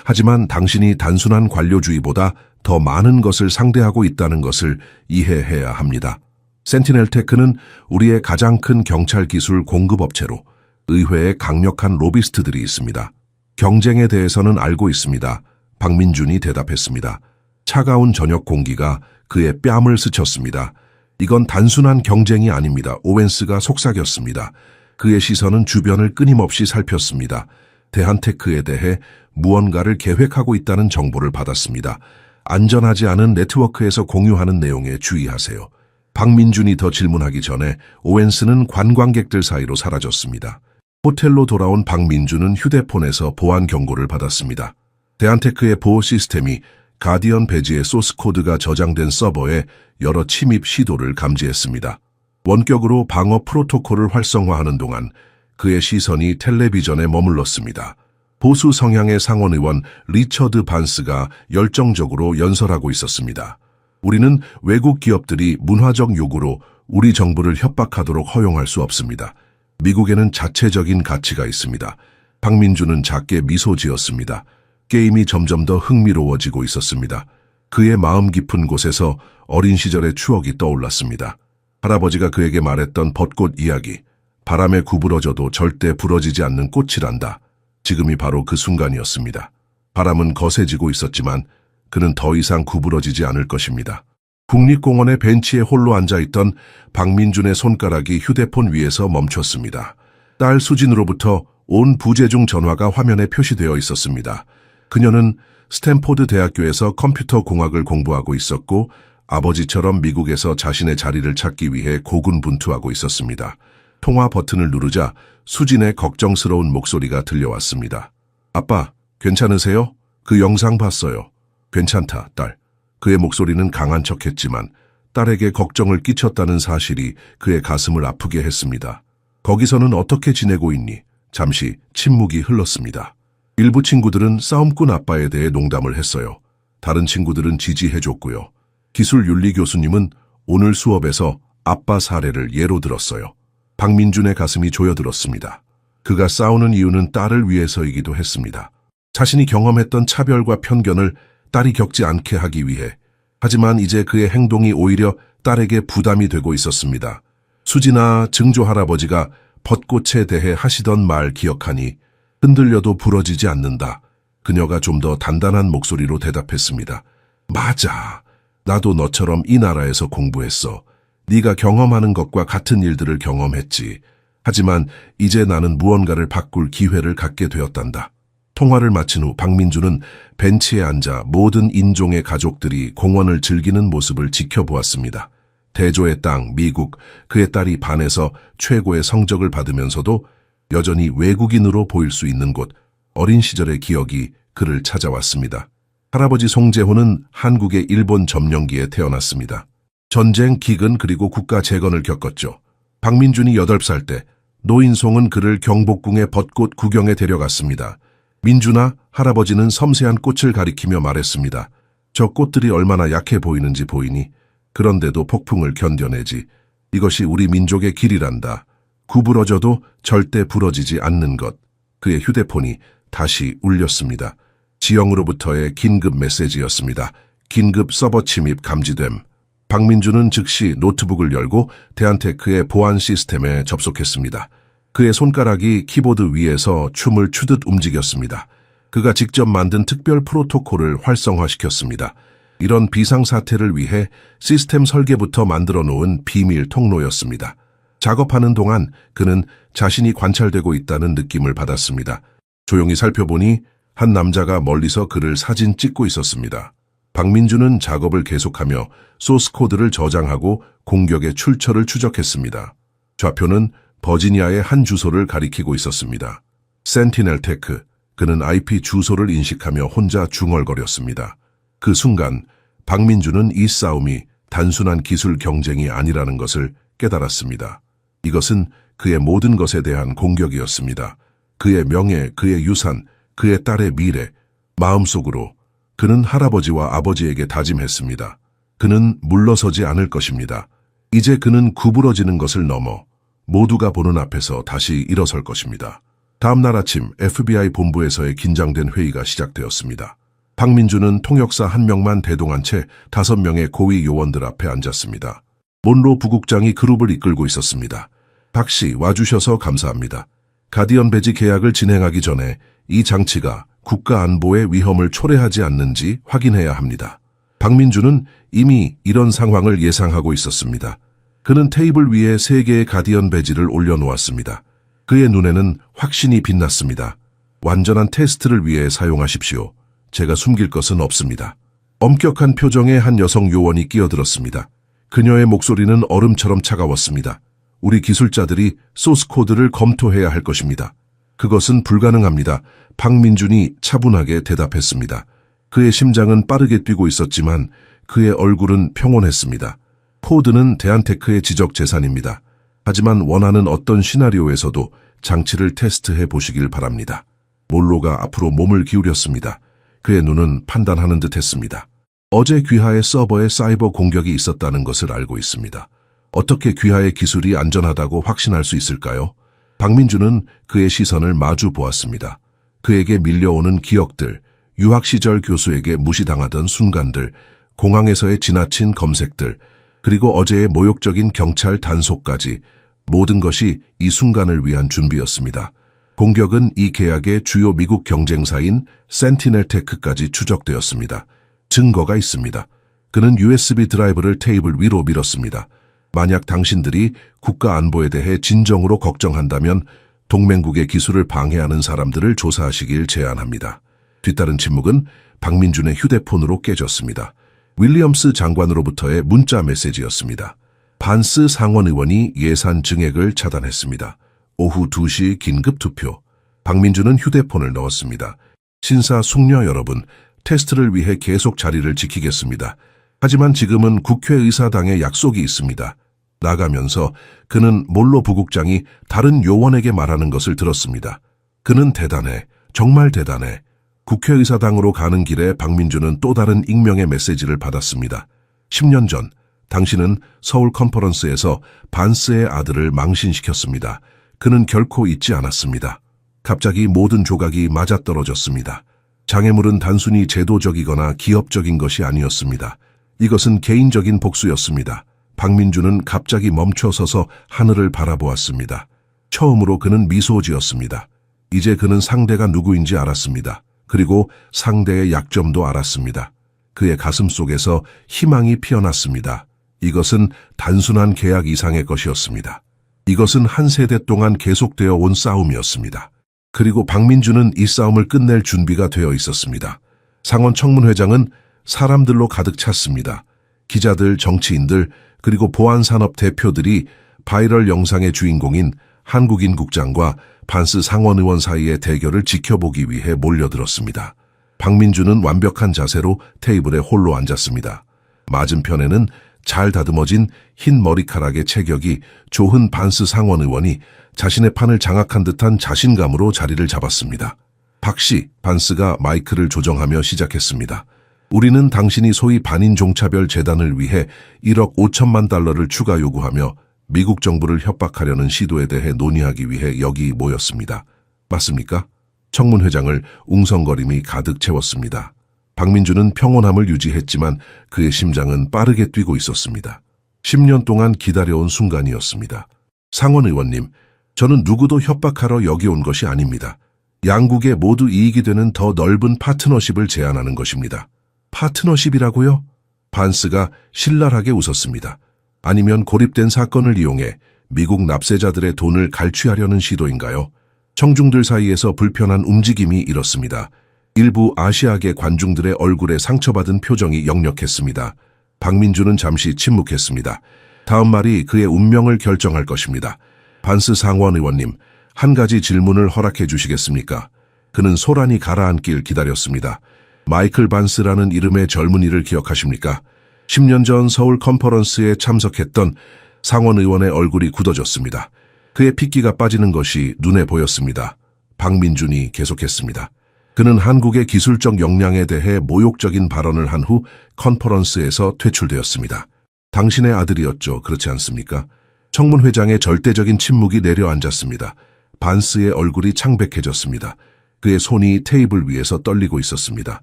하지만 당신이 단순한 관료주의보다 더 많은 것을 상대하고 있다는 것을 이해해야 합니다. 센티넬테크는 우리의 가장 큰 경찰 기술 공급업체로 의회에 강력한 로비스트들이 있습니다. 경쟁에 대해서는 알고 있습니다. 박민준이 대답했습니다. 차가운 저녁 공기가 그의 뺨을 스쳤습니다. 이건 단순한 경쟁이 아닙니다. 오웬스가 속삭였습니다. 그의 시선은 주변을 끊임없이 살폈습니다. 대한테크에 대해 무언가를 계획하고 있다는 정보를 받았습니다. 안전하지 않은 네트워크에서 공유하는 내용에 주의하세요. 박민준이 더 질문하기 전에 오웬스는 관광객들 사이로 사라졌습니다. 호텔로 돌아온 박민준은 휴대폰에서 보안 경고를 받았습니다. 대한테크의 보호 시스템이 가디언 배지의 소스 코드가 저장된 서버에 여러 침입 시도를 감지했습니다. 원격으로 방어 프로토콜을 활성화하는 동안 그의 시선이 텔레비전에 머물렀습니다. 보수 성향의 상원의원 리처드 반스가 열정적으로 연설하고 있었습니다. 우리는 외국 기업들이 문화적 요구로 우리 정부를 협박하도록 허용할 수 없습니다. 미국에는 자체적인 가치가 있습니다. 박민준은 작게 미소 지었습니다. 게임이 점점 더 흥미로워지고 있었습니다. 그의 마음 깊은 곳에서 어린 시절의 추억이 떠올랐습니다. 할아버지가 그에게 말했던 벚꽃 이야기. 바람에 구부러져도 절대 부러지지 않는 꽃이란다. 지금이 바로 그 순간이었습니다. 바람은 거세지고 있었지만 그는 더 이상 구부러지지 않을 것입니다. 국립공원의 벤치에 홀로 앉아있던 박민준의 손가락이 휴대폰 위에서 멈췄습니다. 딸 수진으로부터 온 부재중 전화가 화면에 표시되어 있었습니다. 그녀는 스탠포드 대학교에서 컴퓨터 공학을 공부하고 있었고 아버지처럼 미국에서 자신의 자리를 찾기 위해 고군분투하고 있었습니다. 통화 버튼을 누르자 수진의 걱정스러운 목소리가 들려왔습니다. 아빠, 괜찮으세요? 그 영상 봤어요. 괜찮다, 딸. 그의 목소리는 강한 척했지만 딸에게 걱정을 끼쳤다는 사실이 그의 가슴을 아프게 했습니다. 거기서는 어떻게 지내고 있니? 잠시 침묵이 흘렀습니다. 일부 친구들은 싸움꾼 아빠에 대해 농담을 했어요. 다른 친구들은 지지해줬고요. 기술윤리 교수님은 오늘 수업에서 아빠 사례를 예로 들었어요. 박민준의 가슴이 조여들었습니다. 그가 싸우는 이유는 딸을 위해서이기도 했습니다. 자신이 경험했던 차별과 편견을 딸이 겪지 않게 하기 위해. 하지만 이제 그의 행동이 오히려 딸에게 부담이 되고 있었습니다. 수지나 증조 할아버지가 벚꽃에 대해 하시던 말 기억하니 흔들려도 부러지지 않는다. 그녀가 좀 더 단단한 목소리로 대답했습니다. 맞아. 나도 너처럼 이 나라에서 공부했어. 네가 경험하는 것과 같은 일들을 경험했지. 하지만 이제 나는 무언가를 바꿀 기회를 갖게 되었단다. 통화를 마친 후 박민준은 벤치에 앉아 모든 인종의 가족들이 공원을 즐기는 모습을 지켜보았습니다. 대조의 땅, 미국, 그의 딸이 반에서 최고의 성적을 받으면서도 여전히 외국인으로 보일 수 있는 곳, 어린 시절의 기억이 그를 찾아왔습니다. 할아버지 송재호는 한국의 일본 점령기에 태어났습니다. 전쟁, 기근 그리고 국가 재건을 겪었죠. 박민준이 8살 때 노인송은 그를 경복궁의 벚꽃 구경에 데려갔습니다. 민준아, 할아버지는 섬세한 꽃을 가리키며 말했습니다. 저 꽃들이 얼마나 약해 보이는지 보이니? 그런데도 폭풍을 견뎌내지. 이것이 우리 민족의 길이란다. 구부러져도 절대 부러지지 않는 것. 그의 휴대폰이 다시 울렸습니다. 지영으로부터의 긴급 메시지였습니다. 긴급 서버 침입 감지됨. 박민준은 즉시 노트북을 열고 대한테크의 보안 시스템에 접속했습니다. 그의 손가락이 키보드 위에서 춤을 추듯 움직였습니다. 그가 직접 만든 특별 프로토콜을 활성화시켰습니다. 이런 비상사태를 위해 시스템 설계부터 만들어 놓은 비밀 통로였습니다. 작업하는 동안 그는 자신이 관찰되고 있다는 느낌을 받았습니다. 조용히 살펴보니 한 남자가 멀리서 그를 사진 찍고 있었습니다. 박민준은 작업을 계속하며 소스코드를 저장하고 공격의 출처를 추적했습니다. 좌표는 버지니아의 한 주소를 가리키고 있었습니다. 센티넬 테크. 그는 IP 주소를 인식하며 혼자 중얼거렸습니다. 그 순간 박민준은 이 싸움이 단순한 기술 경쟁이 아니라는 것을 깨달았습니다. 이것은 그의 모든 것에 대한 공격이었습니다. 그의 명예, 그의 유산, 그의 딸의 미래, 마음속으로 그는 할아버지와 아버지에게 다짐했습니다. 그는 물러서지 않을 것입니다. 이제 그는 구부러지는 것을 넘어 모두가 보는 앞에서 다시 일어설 것입니다. 다음 날 아침 FBI 본부에서의 긴장된 회의가 시작되었습니다. 박민준은 통역사 1명만 대동한 채 5명의 고위 요원들 앞에 앉았습니다. 몬로 부국장이 그룹을 이끌고 있었습니다. 박 씨, 와주셔서 감사합니다. 가디언 배지 계약을 진행하기 전에 이 장치가 국가 안보의 위험을 초래하지 않는지 확인해야 합니다. 박민준은 이미 이런 상황을 예상하고 있었습니다. 그는 테이블 위에 3개의 가디언 배지를 올려놓았습니다. 그의 눈에는 확신이 빛났습니다. 완전한 테스트를 위해 사용하십시오. 제가 숨길 것은 없습니다. 엄격한 표정의 한 여성 요원이 끼어들었습니다. 그녀의 목소리는 얼음처럼 차가웠습니다. 우리 기술자들이 소스코드를 검토해야 할 것입니다. 그것은 불가능합니다. 박민준이 차분하게 대답했습니다. 그의 심장은 빠르게 뛰고 있었지만 그의 얼굴은 평온했습니다. 코드는 대한테크의 지적 재산입니다. 하지만 원하는 어떤 시나리오에서도 장치를 테스트해 보시길 바랍니다. 몰로가 앞으로 몸을 기울였습니다. 그의 눈은 판단하는 듯 했습니다. 어제 귀하의 서버에 사이버 공격이 있었다는 것을 알고 있습니다. 어떻게 귀하의 기술이 안전하다고 확신할 수 있을까요? 박민준은 그의 시선을 마주 보았습니다. 그에게 밀려오는 기억들, 유학 시절 교수에게 무시당하던 순간들, 공항에서의 지나친 검색들, 그리고 어제의 모욕적인 경찰 단속까지 모든 것이 이 순간을 위한 준비였습니다. 공격은 이 계약의 주요 미국 경쟁사인 센티넬 테크까지 추적되었습니다. 증거가 있습니다. 그는 USB 드라이브를 테이블 위로 밀었습니다. 만약 당신들이 국가 안보에 대해 진정으로 걱정한다면 동맹국의 기술을 방해하는 사람들을 조사하시길 제안합니다. 뒤따른 침묵은 박민준의 휴대폰으로 깨졌습니다. 윌리엄스 장관으로부터의 문자 메시지였습니다. 반스 상원 의원이 예산 증액을 차단했습니다. 오후 2시 긴급 투표. 박민준은 휴대폰을 넣었습니다. 신사숙녀 여러분, 테스트를 위해 계속 자리를 지키겠습니다. 하지만 지금은 국회의사당에 약속이 있습니다. 나가면서 그는 몰로 부국장이 다른 요원에게 말하는 것을 들었습니다. 그는 대단해. 정말 대단해. 국회의사당으로 가는 길에 박민준은 또 다른 익명의 메시지를 받았습니다. 10년 전 당신은 서울 컨퍼런스에서 반스의 아들을 망신시켰습니다. 그는 결코 잊지 않았습니다. 갑자기 모든 조각이 맞아떨어졌습니다. 장애물은 단순히 제도적이거나 기업적인 것이 아니었습니다. 이것은 개인적인 복수였습니다. 박민준은 갑자기 멈춰서서 하늘을 바라보았습니다. 처음으로 그는 미소 지었습니다. 이제 그는 상대가 누구인지 알았습니다. 그리고 상대의 약점도 알았습니다. 그의 가슴 속에서 희망이 피어났습니다. 이것은 단순한 계약 이상의 것이었습니다. 이것은 한 세대 동안 계속되어 온 싸움이었습니다. 그리고 박민준은 이 싸움을 끝낼 준비가 되어 있었습니다. 상원 청문회장은 사람들로 가득 찼습니다. 기자들, 정치인들, 그리고 보안산업 대표들이 바이럴 영상의 주인공인 한국인 국장과 반스 상원 의원 사이의 대결을 지켜보기 위해 몰려들었습니다. 박민주는 완벽한 자세로 테이블에 홀로 앉았습니다. 맞은편에는 잘 다듬어진 흰 머리카락의 체격이 조은 반스 상원 의원이 자신의 판을 장악한 듯한 자신감으로 자리를 잡았습니다. 박씨, 반스가 마이크를 조정하며 시작했습니다. 우리는 당신이 소위 반인 종차별 재단을 위해 1억 5천만 달러를 추가 요구하며 미국 정부를 협박하려는 시도에 대해 논의하기 위해 여기 모였습니다. 맞습니까? 청문회장을 웅성거림이 가득 채웠습니다. 박민주는 평온함을 유지했지만 그의 심장은 빠르게 뛰고 있었습니다. 10년 동안 기다려온 순간이었습니다. 상원 의원님, 저는 누구도 협박하러 여기 온 것이 아닙니다. 양국에 모두 이익이 되는 더 넓은 파트너십을 제안하는 것입니다. 파트너십이라고요? 반스가 신랄하게 웃었습니다. 아니면 고립된 사건을 이용해 미국 납세자들의 돈을 갈취하려는 시도인가요? 청중들 사이에서 불편한 움직임이 일었습니다. 일부 아시아계 관중들의 얼굴에 상처받은 표정이 역력했습니다. 박민주는 잠시 침묵했습니다. 다음 말이 그의 운명을 결정할 것입니다. 반스 상원 의원님, 한 가지 질문을 허락해 주시겠습니까? 그는 소란이 가라앉길 기다렸습니다. 마이클 반스라는 이름의 젊은이를 기억하십니까? 10년 전 서울 컨퍼런스에 참석했던 상원 의원의 얼굴이 굳어졌습니다. 그의 핏기가 빠지는 것이 눈에 보였습니다. 박민준이 계속했습니다. 그는 한국의 기술적 역량에 대해 모욕적인 발언을 한 후 컨퍼런스에서 퇴출되었습니다. 당신의 아들이었죠, 그렇지 않습니까? 청문회장의 절대적인 침묵이 내려앉았습니다. 반스의 얼굴이 창백해졌습니다. 그의 손이 테이블 위에서 떨리고 있었습니다.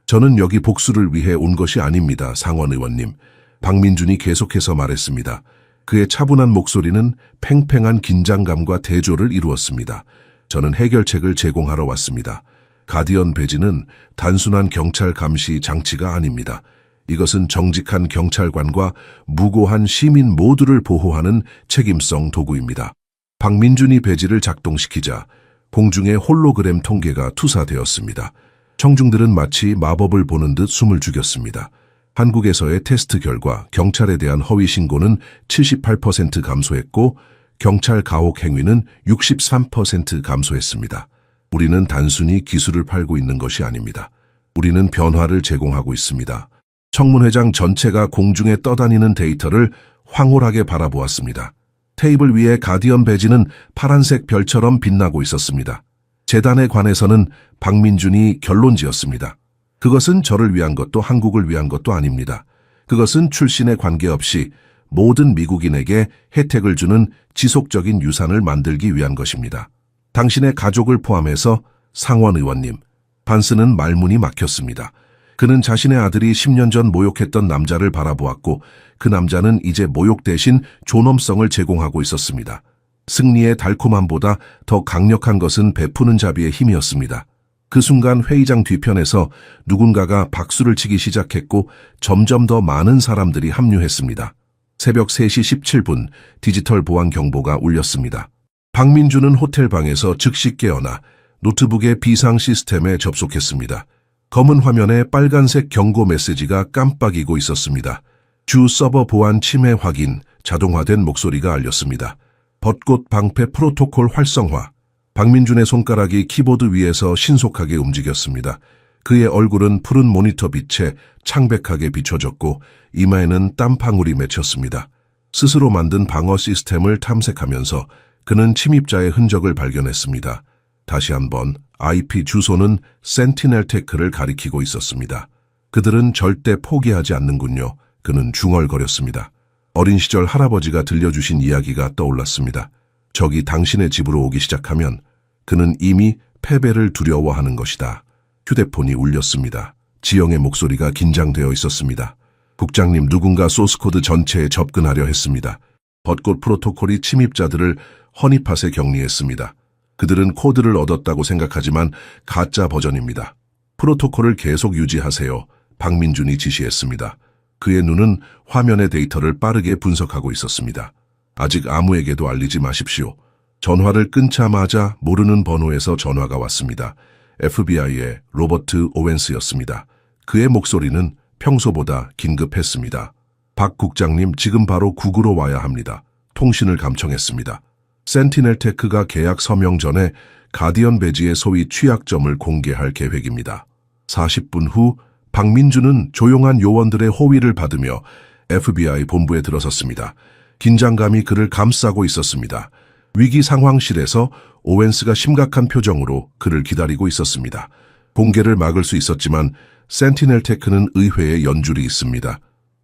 저는 여기 복수를 위해 온 것이 아닙니다, 상원 의원님. 박민준이 계속해서 말했습니다. 그의 차분한 목소리는 팽팽한 긴장감과 대조를 이루었습니다. 저는 해결책을 제공하러 왔습니다. 가디언 배지는 단순한 경찰 감시 장치가 아닙니다. 이것은 정직한 경찰관과 무고한 시민 모두를 보호하는 책임성 도구입니다. 박민준이 배지를 작동시키자 공중의 홀로그램 통계가 투사되었습니다. 청중들은 마치 마법을 보는 듯 숨을 죽였습니다. 한국에서의 테스트 결과 경찰에 대한 허위 신고는 78% 감소했고 경찰 가혹 행위는 63% 감소했습니다. 우리는 단순히 기술을 팔고 있는 것이 아닙니다. 우리는 변화를 제공하고 있습니다. 청문회장 전체가 공중에 떠다니는 데이터를 황홀하게 바라보았습니다. 테이블 위에 가디언 배지는 파란색 별처럼 빛나고 있었습니다. 재단에 관해서는 박민준이 결론지었습니다. 그것은 저를 위한 것도 한국을 위한 것도 아닙니다. 그것은 출신에 관계없이 모든 미국인에게 혜택을 주는 지속적인 유산을 만들기 위한 것입니다. 당신의 가족을 포함해서 상원 의원님, 반스는 말문이 막혔습니다. 그는 자신의 아들이 10년 전 모욕했던 남자를 바라보았고 그 남자는 이제 모욕 대신 존엄성을 제공하고 있었습니다. 승리의 달콤함보다 더 강력한 것은 베푸는 자비의 힘이었습니다. 그 순간 회의장 뒤편에서 누군가가 박수를 치기 시작했고 점점 더 많은 사람들이 합류했습니다. 새벽 3시 17분 디지털 보안 경보가 울렸습니다. 박민주는 호텔방에서 즉시 깨어나 노트북의 비상 시스템에 접속했습니다. 검은 화면에 빨간색 경고 메시지가 깜빡이고 있었습니다. 주 서버 보안 침해 확인, 자동화된 목소리가 알렸습니다. 벚꽃 방패 프로토콜 활성화. 박민준의 손가락이 키보드 위에서 신속하게 움직였습니다. 그의 얼굴은 푸른 모니터 빛에 창백하게 비춰졌고 이마에는 땀방울이 맺혔습니다. 스스로 만든 방어 시스템을 탐색하면서 그는 침입자의 흔적을 발견했습니다. 다시 한번 IP 주소는 센티넬 테크를 가리키고 있었습니다. 그들은 절대 포기하지 않는군요. 그는 중얼거렸습니다. 어린 시절 할아버지가 들려주신 이야기가 떠올랐습니다. 적이 당신의 집으로 오기 시작하면 그는 이미 패배를 두려워하는 것이다. 휴대폰이 울렸습니다. 지영의 목소리가 긴장되어 있었습니다. 국장님, 누군가 소스코드 전체에 접근하려 했습니다. 벚꽃 프로토콜이 침입자들을 허니팟에 격리했습니다. 그들은 코드를 얻었다고 생각하지만 가짜 버전입니다. 프로토콜을 계속 유지하세요. 박민준이 지시했습니다. 그의 눈은 화면의 데이터를 빠르게 분석하고 있었습니다. 아직 아무에게도 알리지 마십시오. 전화를 끊자마자 모르는 번호에서 전화가 왔습니다. FBI의 로버트 오웬스였습니다. 그의 목소리는 평소보다 긴급했습니다. 박 국장님, 지금 바로 국으로 와야 합니다. 통신을 감청했습니다. 센티넬 테크가 계약 서명 전에 가디언 배지의 소위 취약점을 공개할 계획입니다. 40분 후 박민주는 조용한 요원들의 호위를 받으며 FBI 본부에 들어섰습니다. 긴장감이 그를 감싸고 있었습니다. 위기 상황실에서 오웬스가 심각한 표정으로 그를 기다리고 있었습니다. 공개를 막을 수 있었지만 센티넬 테크는 의회에 연줄이 있습니다.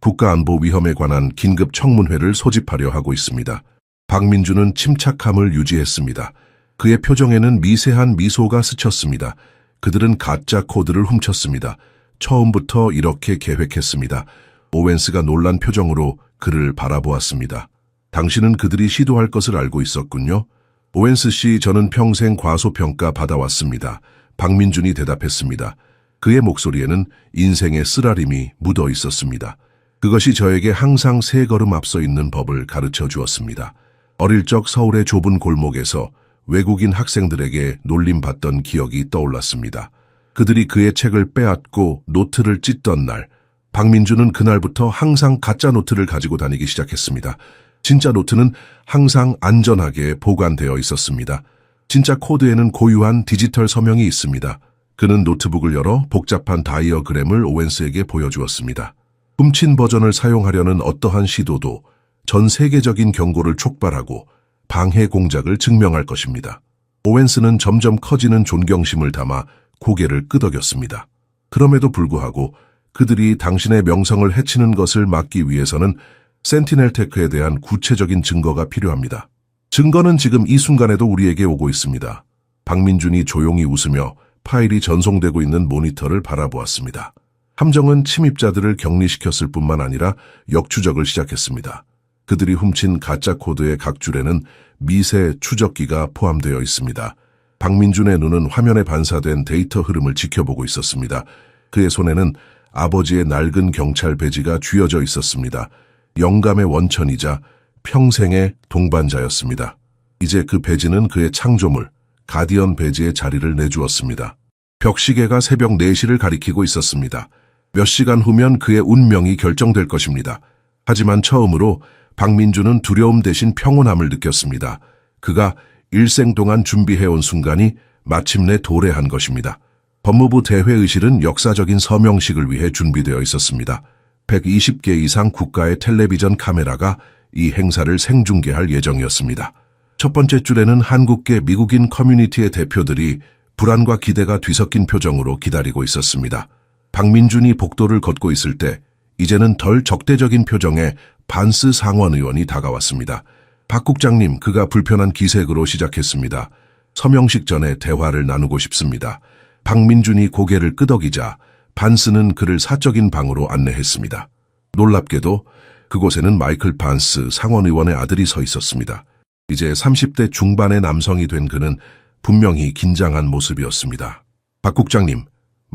국가안보 위험에 관한 긴급 청문회를 소집하려 하고 있습니다. 박민주는 침착함을 유지했습니다. 그의 표정에는 미세한 미소가 스쳤습니다. 그들은 가짜 코드를 훔쳤습니다. 처음부터 이렇게 계획했습니다. 오웬스가 놀란 표정으로 그를 바라보았습니다. 당신은 그들이 시도할 것을 알고 있었군요. 오웬스 씨, 저는 평생 과소평가 받아왔습니다. 박민준이 대답했습니다. 그의 목소리에는 인생의 쓰라림이 묻어 있었습니다. 그것이 저에게 항상 세 걸음 앞서 있는 법을 가르쳐 주었습니다. 어릴 적 서울의 좁은 골목에서 외국인 학생들에게 놀림받던 기억이 떠올랐습니다. 그들이 그의 책을 빼앗고 노트를 찢던 날, 박민주는 그날부터 항상 가짜 노트를 가지고 다니기 시작했습니다. 진짜 노트는 항상 안전하게 보관되어 있었습니다. 진짜 코드에는 고유한 디지털 서명이 있습니다. 그는 노트북을 열어 복잡한 다이어그램을 오웬스에게 보여주었습니다. 훔친 버전을 사용하려는 어떠한 시도도 전 세계적인 경고를 촉발하고 방해 공작을 증명할 것입니다. 오웬스는 점점 커지는 존경심을 담아 고개를 끄덕였습니다. 그럼에도 불구하고 그들이 당신의 명성을 해치는 것을 막기 위해서는 센티넬 테크에 대한 구체적인 증거가 필요합니다. 증거는 지금 이 순간에도 우리에게 오고 있습니다. 박민준이 조용히 웃으며 파일이 전송되고 있는 모니터를 바라보았습니다. 함정은 침입자들을 격리시켰을 뿐만 아니라 역추적을 시작했습니다. 그들이 훔친 가짜 코드의 각 줄에는 미세 추적기가 포함되어 있습니다. 박민준의 눈은 화면에 반사된 데이터 흐름을 지켜보고 있었습니다. 그의 손에는 아버지의 낡은 경찰 배지가 쥐어져 있었습니다. 영감의 원천이자 평생의 동반자였습니다. 이제 그 배지는 그의 창조물, 가디언 배지의 자리를 내주었습니다. 벽시계가 새벽 4시를 가리키고 있었습니다. 몇 시간 후면 그의 운명이 결정될 것입니다. 하지만 처음으로 박민주는 두려움 대신 평온함을 느꼈습니다. 그가 일생 동안 준비해온 순간이 마침내 도래한 것입니다. 법무부 대회의실은 역사적인 서명식을 위해 준비되어 있었습니다. 120개 이상 국가의 텔레비전 카메라가 이 행사를 생중계할 예정이었습니다. 첫 번째 줄에는 한국계 미국인 커뮤니티의 대표들이 불안과 기대가 뒤섞인 표정으로 기다리고 있었습니다. 박민준이 복도를 걷고 있을 때 이제는 덜 적대적인 표정의 반스 상원 의원이 다가왔습니다. 박 국장님, 그가 불편한 기색으로 시작했습니다. 서명식 전에 대화를 나누고 싶습니다. 박민준이 고개를 끄덕이자 반스는 그를 사적인 방으로 안내했습니다. 놀랍게도 그곳에는 마이클 반스 상원 의원의 아들이 서 있었습니다. 이제 30대 중반의 남성이 된 그는 분명히 긴장한 모습이었습니다. 박 국장님,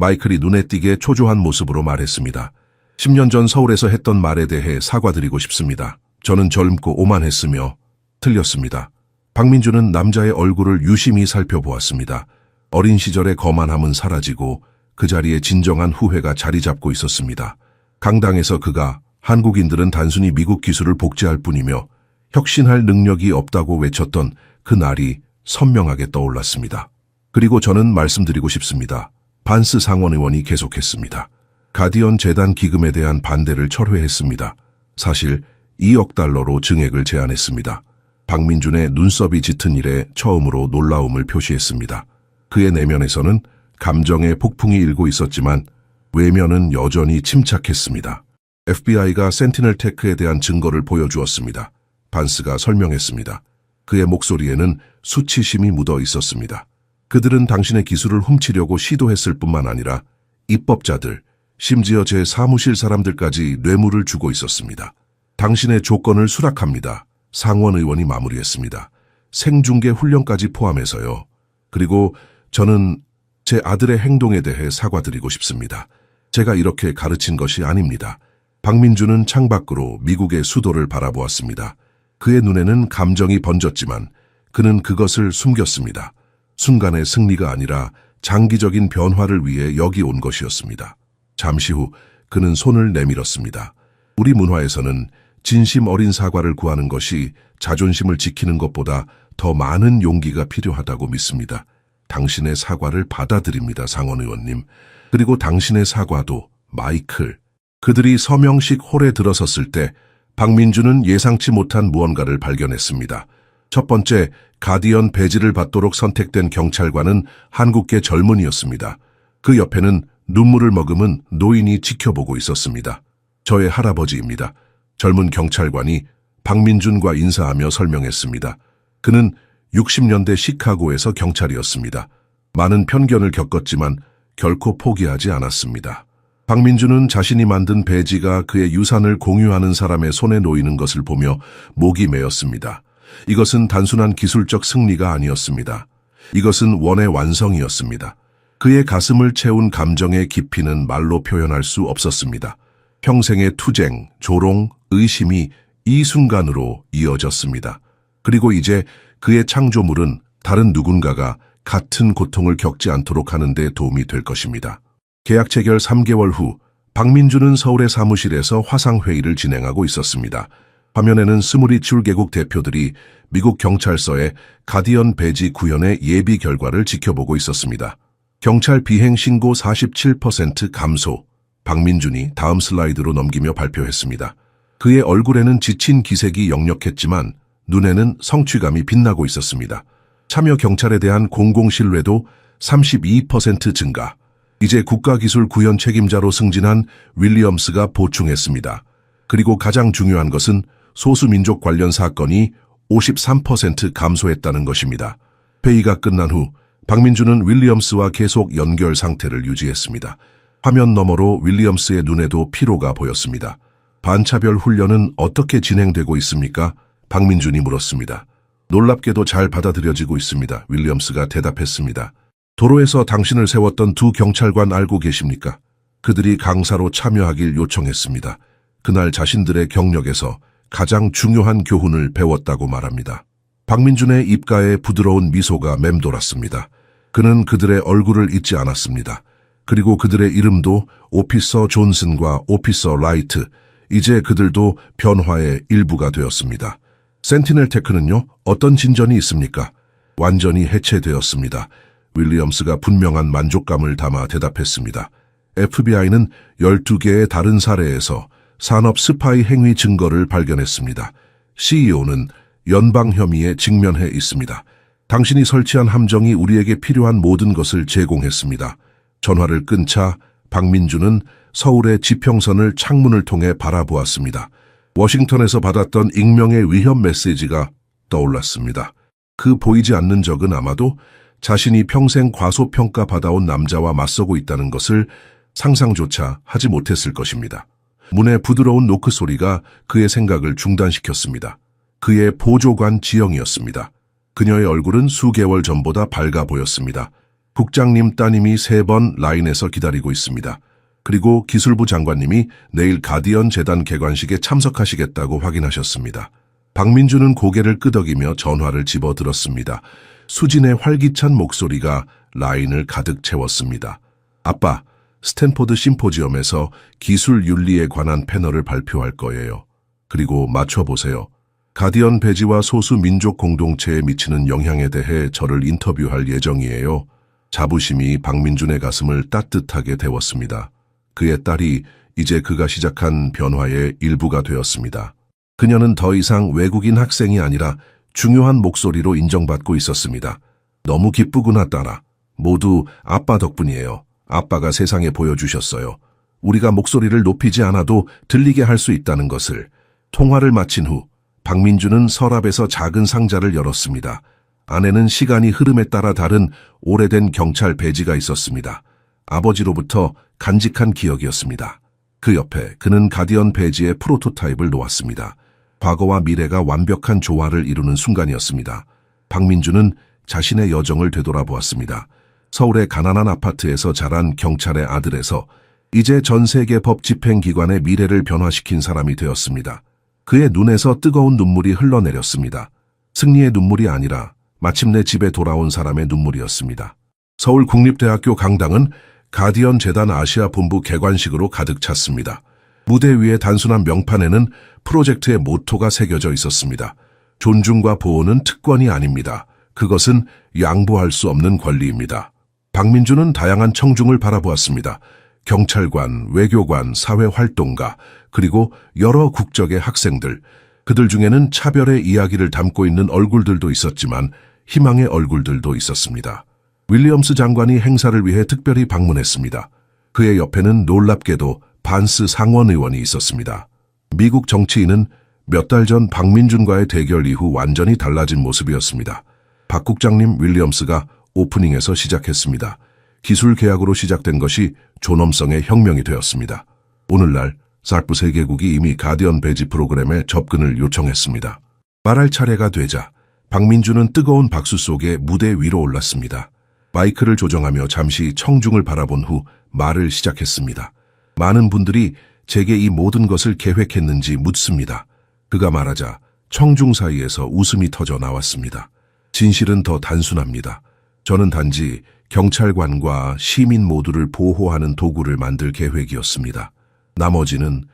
마이클이 눈에 띄게 초조한 모습으로 말했습니다. 10년 전 서울에서 했던 말에 대해 사과드리고 싶습니다. 저는 젊고 오만했으며 틀렸습니다. 박민주는 남자의 얼굴을 유심히 살펴보았습니다. 어린 시절의 거만함은 사라지고 그 자리에 진정한 후회가 자리 잡고 있었습니다. 강당에서 그가 한국인들은 단순히 미국 기술을 복제할 뿐이며 혁신할 능력이 없다고 외쳤던 그 날이 선명하게 떠올랐습니다. 그리고 저는 말씀드리고 싶습니다. 반스 상원 의원이 계속했습니다. 가디언 재단 기금에 대한 반대를 철회했습니다. 사실 2억 달러로 증액을 제안했습니다. 박민준의 눈썹이 짙은 일에 처음으로 놀라움을 표시했습니다. 그의 내면에서는 감정의 폭풍이 일고 있었지만 외면은 여전히 침착했습니다. FBI가 센티넬 테크에 대한 증거를 보여주었습니다. 반스가 설명했습니다. 그의 목소리에는 수치심이 묻어 있었습니다. 그들은 당신의 기술을 훔치려고 시도했을 뿐만 아니라 입법자들, 심지어 제 사무실 사람들까지 뇌물을 주고 있었습니다. 당신의 조건을 수락합니다. 상원 의원이 마무리했습니다. 생중계 훈련까지 포함해서요. 그리고 저는 제 아들의 행동에 대해 사과드리고 싶습니다. 제가 이렇게 가르친 것이 아닙니다. 박민주는 창밖으로 미국의 수도를 바라보았습니다. 그의 눈에는 감정이 번졌지만 그는 그것을 숨겼습니다. 순간의 승리가 아니라 장기적인 변화를 위해 여기 온 것이었습니다. 잠시 후 그는 손을 내밀었습니다. 우리 문화에서는 진심 어린 사과를 구하는 것이 자존심을 지키는 것보다 더 많은 용기가 필요하다고 믿습니다. 당신의 사과를 받아들입니다, 상원 의원님. 그리고 당신의 사과도 마이클. 그들이 서명식 홀에 들어섰을 때 박민주는 예상치 못한 무언가를 발견했습니다. 첫 번째, 가디언 배지를 받도록 선택된 경찰관은 한국계 젊은이였습니다. 그 옆에는 눈물을 머금은 노인이 지켜보고 있었습니다. 저의 할아버지입니다. 젊은 경찰관이 박민준과 인사하며 설명했습니다. 그는 60년대 시카고에서 경찰이었습니다. 많은 편견을 겪었지만 결코 포기하지 않았습니다. 박민준은 자신이 만든 배지가 그의 유산을 공유하는 사람의 손에 놓이는 것을 보며 목이 메었습니다. 이것은 단순한 기술적 승리가 아니었습니다. 이것은 원의 완성이었습니다. 그의 가슴을 채운 감정의 깊이는 말로 표현할 수 없었습니다. 평생의 투쟁, 조롱, 의심이 이 순간으로 이어졌습니다. 그리고 이제 그의 창조물은 다른 누군가가 같은 고통을 겪지 않도록 하는 데 도움이 될 것입니다. 계약 체결 3개월 후 박민준은 서울의 사무실에서 화상회의를 진행하고 있었습니다. 화면에는 스무리출 개국 대표들이 미국 경찰서의 가디언 배지 구현의 예비 결과를 지켜보고 있었습니다. 경찰 비행 신고 47% 감소. 박민준이 다음 슬라이드로 넘기며 발표했습니다. 그의 얼굴에는 지친 기색이 역력했지만 눈에는 성취감이 빛나고 있었습니다. 참여 경찰에 대한 공공신뢰도 32% 증가. 이제 국가기술 구현 책임자로 승진한 윌리엄스가 보충했습니다. 그리고 가장 중요한 것은 소수민족 관련 사건이 53% 감소했다는 것입니다. 회의가 끝난 후 박민준은 윌리엄스와 계속 연결 상태를 유지했습니다. 화면 너머로 윌리엄스의 눈에도 피로가 보였습니다. 반차별 훈련은 어떻게 진행되고 있습니까? 박민준이 물었습니다. 놀랍게도 잘 받아들여지고 있습니다. 윌리엄스가 대답했습니다. 도로에서 당신을 세웠던 두 경찰관 알고 계십니까? 그들이 강사로 참여하길 요청했습니다. 그날 자신들의 경력에서 가장 중요한 교훈을 배웠다고 말합니다. 박민준의 입가에 부드러운 미소가 맴돌았습니다. 그는 그들의 얼굴을 잊지 않았습니다. 그리고 그들의 이름도 오피서 존슨과 오피서 라이트, 이제 그들도 변화의 일부가 되었습니다. 센티넬 테크는요, 어떤 진전이 있습니까? 완전히 해체되었습니다. 윌리엄스가 분명한 만족감을 담아 대답했습니다. FBI는 12개의 다른 사례에서 산업 스파이 행위 증거를 발견했습니다. CEO는 연방 혐의에 직면해 있습니다. 당신이 설치한 함정이 우리에게 필요한 모든 것을 제공했습니다. 전화를 끊자 박민준은 서울의 지평선을 창문을 통해 바라보았습니다. 워싱턴에서 받았던 익명의 위협 메시지가 떠올랐습니다. 그 보이지 않는 적은 아마도 자신이 평생 과소평가 받아온 남자와 맞서고 있다는 것을 상상조차 하지 못했을 것입니다. 문의 부드러운 노크 소리가 그의 생각을 중단시켰습니다. 그의 보조관 지영이었습니다. 그녀의 얼굴은 수개월 전보다 밝아 보였습니다. 국장님 따님이 3번 라인에서 기다리고 있습니다. 그리고 기술부 장관님이 내일 가디언 재단 개관식에 참석하시겠다고 확인하셨습니다. 박민준은 고개를 끄덕이며 전화를 집어들었습니다. 수진의 활기찬 목소리가 라인을 가득 채웠습니다. 아빠, 스탠포드 심포지엄에서 기술 윤리에 관한 패널을 발표할 거예요. 그리고 맞춰보세요. 가디언 배지와 소수 민족 공동체에 미치는 영향에 대해 저를 인터뷰할 예정이에요. 자부심이 박민준의 가슴을 따뜻하게 데웠습니다. 그의 딸이 이제 그가 시작한 변화의 일부가 되었습니다. 그녀는 더 이상 외국인 학생이 아니라 중요한 목소리로 인정받고 있었습니다. 너무 기쁘구나, 딸아. 모두 아빠 덕분이에요. 아빠가 세상에 보여주셨어요. 우리가 목소리를 높이지 않아도 들리게 할 수 있다는 것을. 통화를 마친 후 박민준은 서랍에서 작은 상자를 열었습니다. 안에는 시간이 흐름에 따라 다른 오래된 경찰 배지가 있었습니다. 아버지로부터 간직한 기억이었습니다. 그 옆에 그는 가디언 배지의 프로토타입을 놓았습니다. 과거와 미래가 완벽한 조화를 이루는 순간이었습니다. 박민준은 자신의 여정을 되돌아보았습니다. 서울의 가난한 아파트에서 자란 경찰의 아들에서 이제 전 세계 법 집행기관의 미래를 변화시킨 사람이 되었습니다. 그의 눈에서 뜨거운 눈물이 흘러내렸습니다. 승리의 눈물이 아니라 마침내 집에 돌아온 사람의 눈물이었습니다. 서울국립대학교 강당은 가디언 재단 아시아 본부 개관식으로 가득 찼습니다. 무대 위의 단순한 명판에는 프로젝트의 모토가 새겨져 있었습니다. 존중과 보호는 특권이 아닙니다. 그것은 양보할 수 없는 권리입니다. 박민주는 다양한 청중을 바라보았습니다. 경찰관, 외교관, 사회활동가, 그리고 여러 국적의 학생들. 그들 중에는 차별의 이야기를 담고 있는 얼굴들도 있었지만 희망의 얼굴들도 있었습니다. 윌리엄스 장관이 행사를 위해 특별히 방문했습니다. 그의 옆에는 놀랍게도 반스 상원 의원이 있었습니다. 미국 정치인은 몇 달 전 박민준과의 대결 이후 완전히 달라진 모습이었습니다. 박 국장님 윌리엄스가 오프닝에서 시작했습니다. 기술 계약으로 시작된 것이 존엄성의 혁명이 되었습니다. 오늘날 사르프 세계국이 이미 가디언 배지 프로그램에 접근을 요청했습니다. 말할 차례가 되자 박민준은 뜨거운 박수 속에 무대 위로 올랐습니다. 마이크를 조정하며 잠시 청중을 바라본 후 말을 시작했습니다. 많은 분들이 제게 이 모든 것을 계획했는지 묻습니다. 그가 말하자 청중 사이에서 웃음이 터져 나왔습니다. 진실은 더 단순합니다. 저는 단지 경찰관과 시민 모두를 보호하는 도구를 만들 계획이었습니다. 나머지는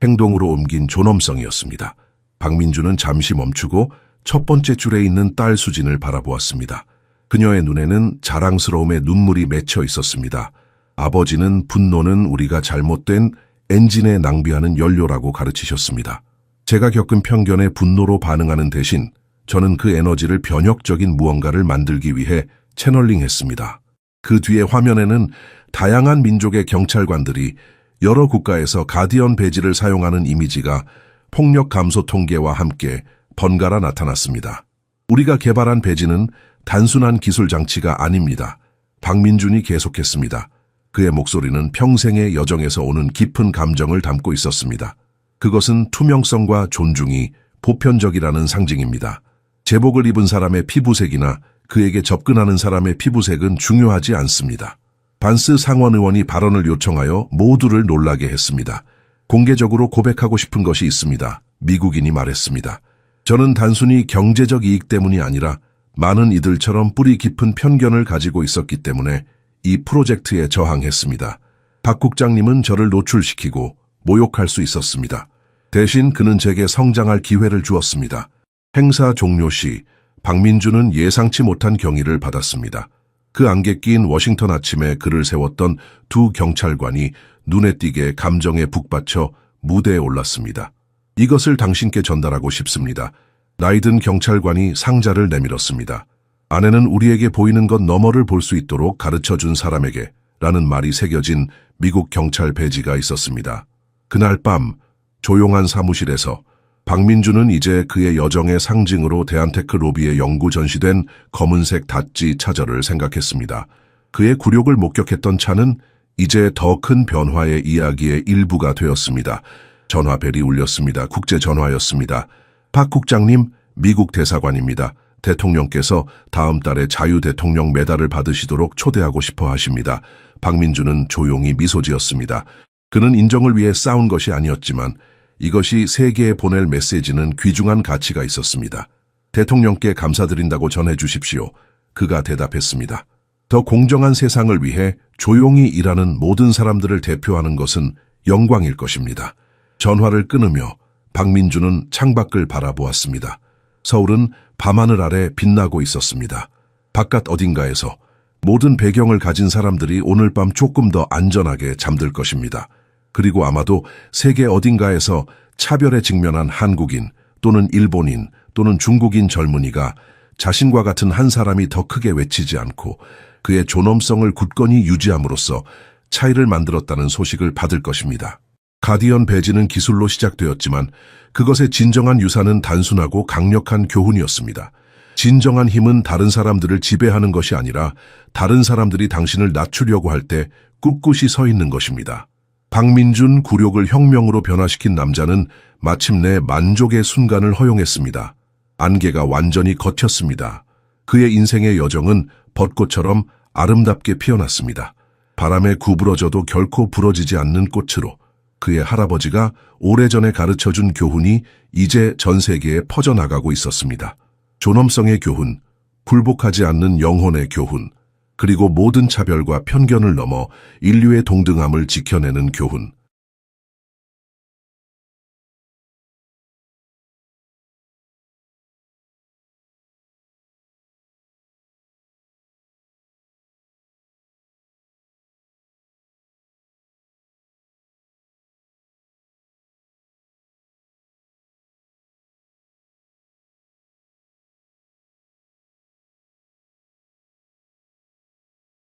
행동으로 옮긴 존엄성이었습니다. 박민주는 잠시 멈추고 첫 번째 줄에 있는 딸 수진을 바라보았습니다. 그녀의 눈에는 자랑스러움의 눈물이 맺혀 있었습니다. 아버지는 분노는 우리가 잘못된 엔진에 낭비하는 연료라고 가르치셨습니다. 제가 겪은 편견에 분노로 반응하는 대신 저는 그 에너지를 변혁적인 무언가를 만들기 위해 채널링했습니다. 그 뒤에 화면에는 다양한 민족의 경찰관들이 여러 국가에서 가디언 배지를 사용하는 이미지가 폭력 감소 통계와 함께 번갈아 나타났습니다. 우리가 개발한 배지는 단순한 기술 장치가 아닙니다. 박민준이 계속했습니다. 그의 목소리는 평생의 여정에서 오는 깊은 감정을 담고 있었습니다. 그것은 투명성과 존중이 보편적이라는 상징입니다. 제복을 입은 사람의 피부색이나 그에게 접근하는 사람의 피부색은 중요하지 않습니다. 반스 상원 의원이 발언을 요청하여 모두를 놀라게 했습니다. 공개적으로 고백하고 싶은 것이 있습니다. 미국인이 말했습니다. 저는 단순히 경제적 이익 때문이 아니라 많은 이들처럼 뿌리 깊은 편견을 가지고 있었기 때문에 이 프로젝트에 저항했습니다. 박 국장님은 저를 노출시키고 모욕할 수 있었습니다. 대신 그는 제게 성장할 기회를 주었습니다. 행사 종료 시 박민주는 예상치 못한 경의를 받았습니다. 그 안개 낀 워싱턴 아침에 그를 세웠던 두 경찰관이 눈에 띄게 감정에 북받쳐 무대에 올랐습니다. 이것을 당신께 전달하고 싶습니다. 나이든 경찰관이 상자를 내밀었습니다. 아내는 우리에게 보이는 것 너머를 볼 수 있도록 가르쳐준 사람에게 라는 말이 새겨진 미국 경찰 배지가 있었습니다. 그날 밤 조용한 사무실에서 박민주는 이제 그의 여정의 상징으로 대한테크 로비에 영구 전시된 검은색 다찌 차저를 생각했습니다. 그의 굴욕을 목격했던 차는 이제 더 큰 변화의 이야기의 일부가 되었습니다. 전화벨이 울렸습니다. 국제전화였습니다. 박 국장님, 미국 대사관입니다. 대통령께서 다음 달에 자유대통령 메달을 받으시도록 초대하고 싶어 하십니다. 박민주는 조용히 미소 지었습니다. 그는 인정을 위해 싸운 것이 아니었지만 이것이 세계에 보낼 메시지는 귀중한 가치가 있었습니다. 대통령께 감사드린다고 전해주십시오. 그가 대답했습니다. 더 공정한 세상을 위해 조용히 일하는 모든 사람들을 대표하는 것은 영광일 것입니다. 전화를 끊으며 박민주는 창밖을 바라보았습니다. 서울은 밤하늘 아래 빛나고 있었습니다. 바깥 어딘가에서 모든 배경을 가진 사람들이 오늘 밤 조금 더 안전하게 잠들 것입니다. 그리고 아마도 세계 어딘가에서 차별에 직면한 한국인 또는 일본인 또는 중국인 젊은이가 자신과 같은 한 사람이 더 크게 외치지 않고 그의 존엄성을 굳건히 유지함으로써 차이를 만들었다는 소식을 받을 것입니다. 가디언 배지는 기술로 시작되었지만 그것의 진정한 유산은 단순하고 강력한 교훈이었습니다. 진정한 힘은 다른 사람들을 지배하는 것이 아니라 다른 사람들이 당신을 낮추려고 할 때 꿋꿋이 서 있는 것입니다. 박민준 굴욕을 혁명으로 변화시킨 남자는 마침내 만족의 순간을 허용했습니다. 안개가 완전히 걷혔습니다. 그의 인생의 여정은 벚꽃처럼 아름답게 피어났습니다. 바람에 구부러져도 결코 부러지지 않는 꽃으로 그의 할아버지가 오래전에 가르쳐준 교훈이 이제 전 세계에 퍼져나가고 있었습니다. 존엄성의 교훈, 굴복하지 않는 영혼의 교훈, 그리고 모든 차별과 편견을 넘어 인류의 동등함을 지켜내는 교훈.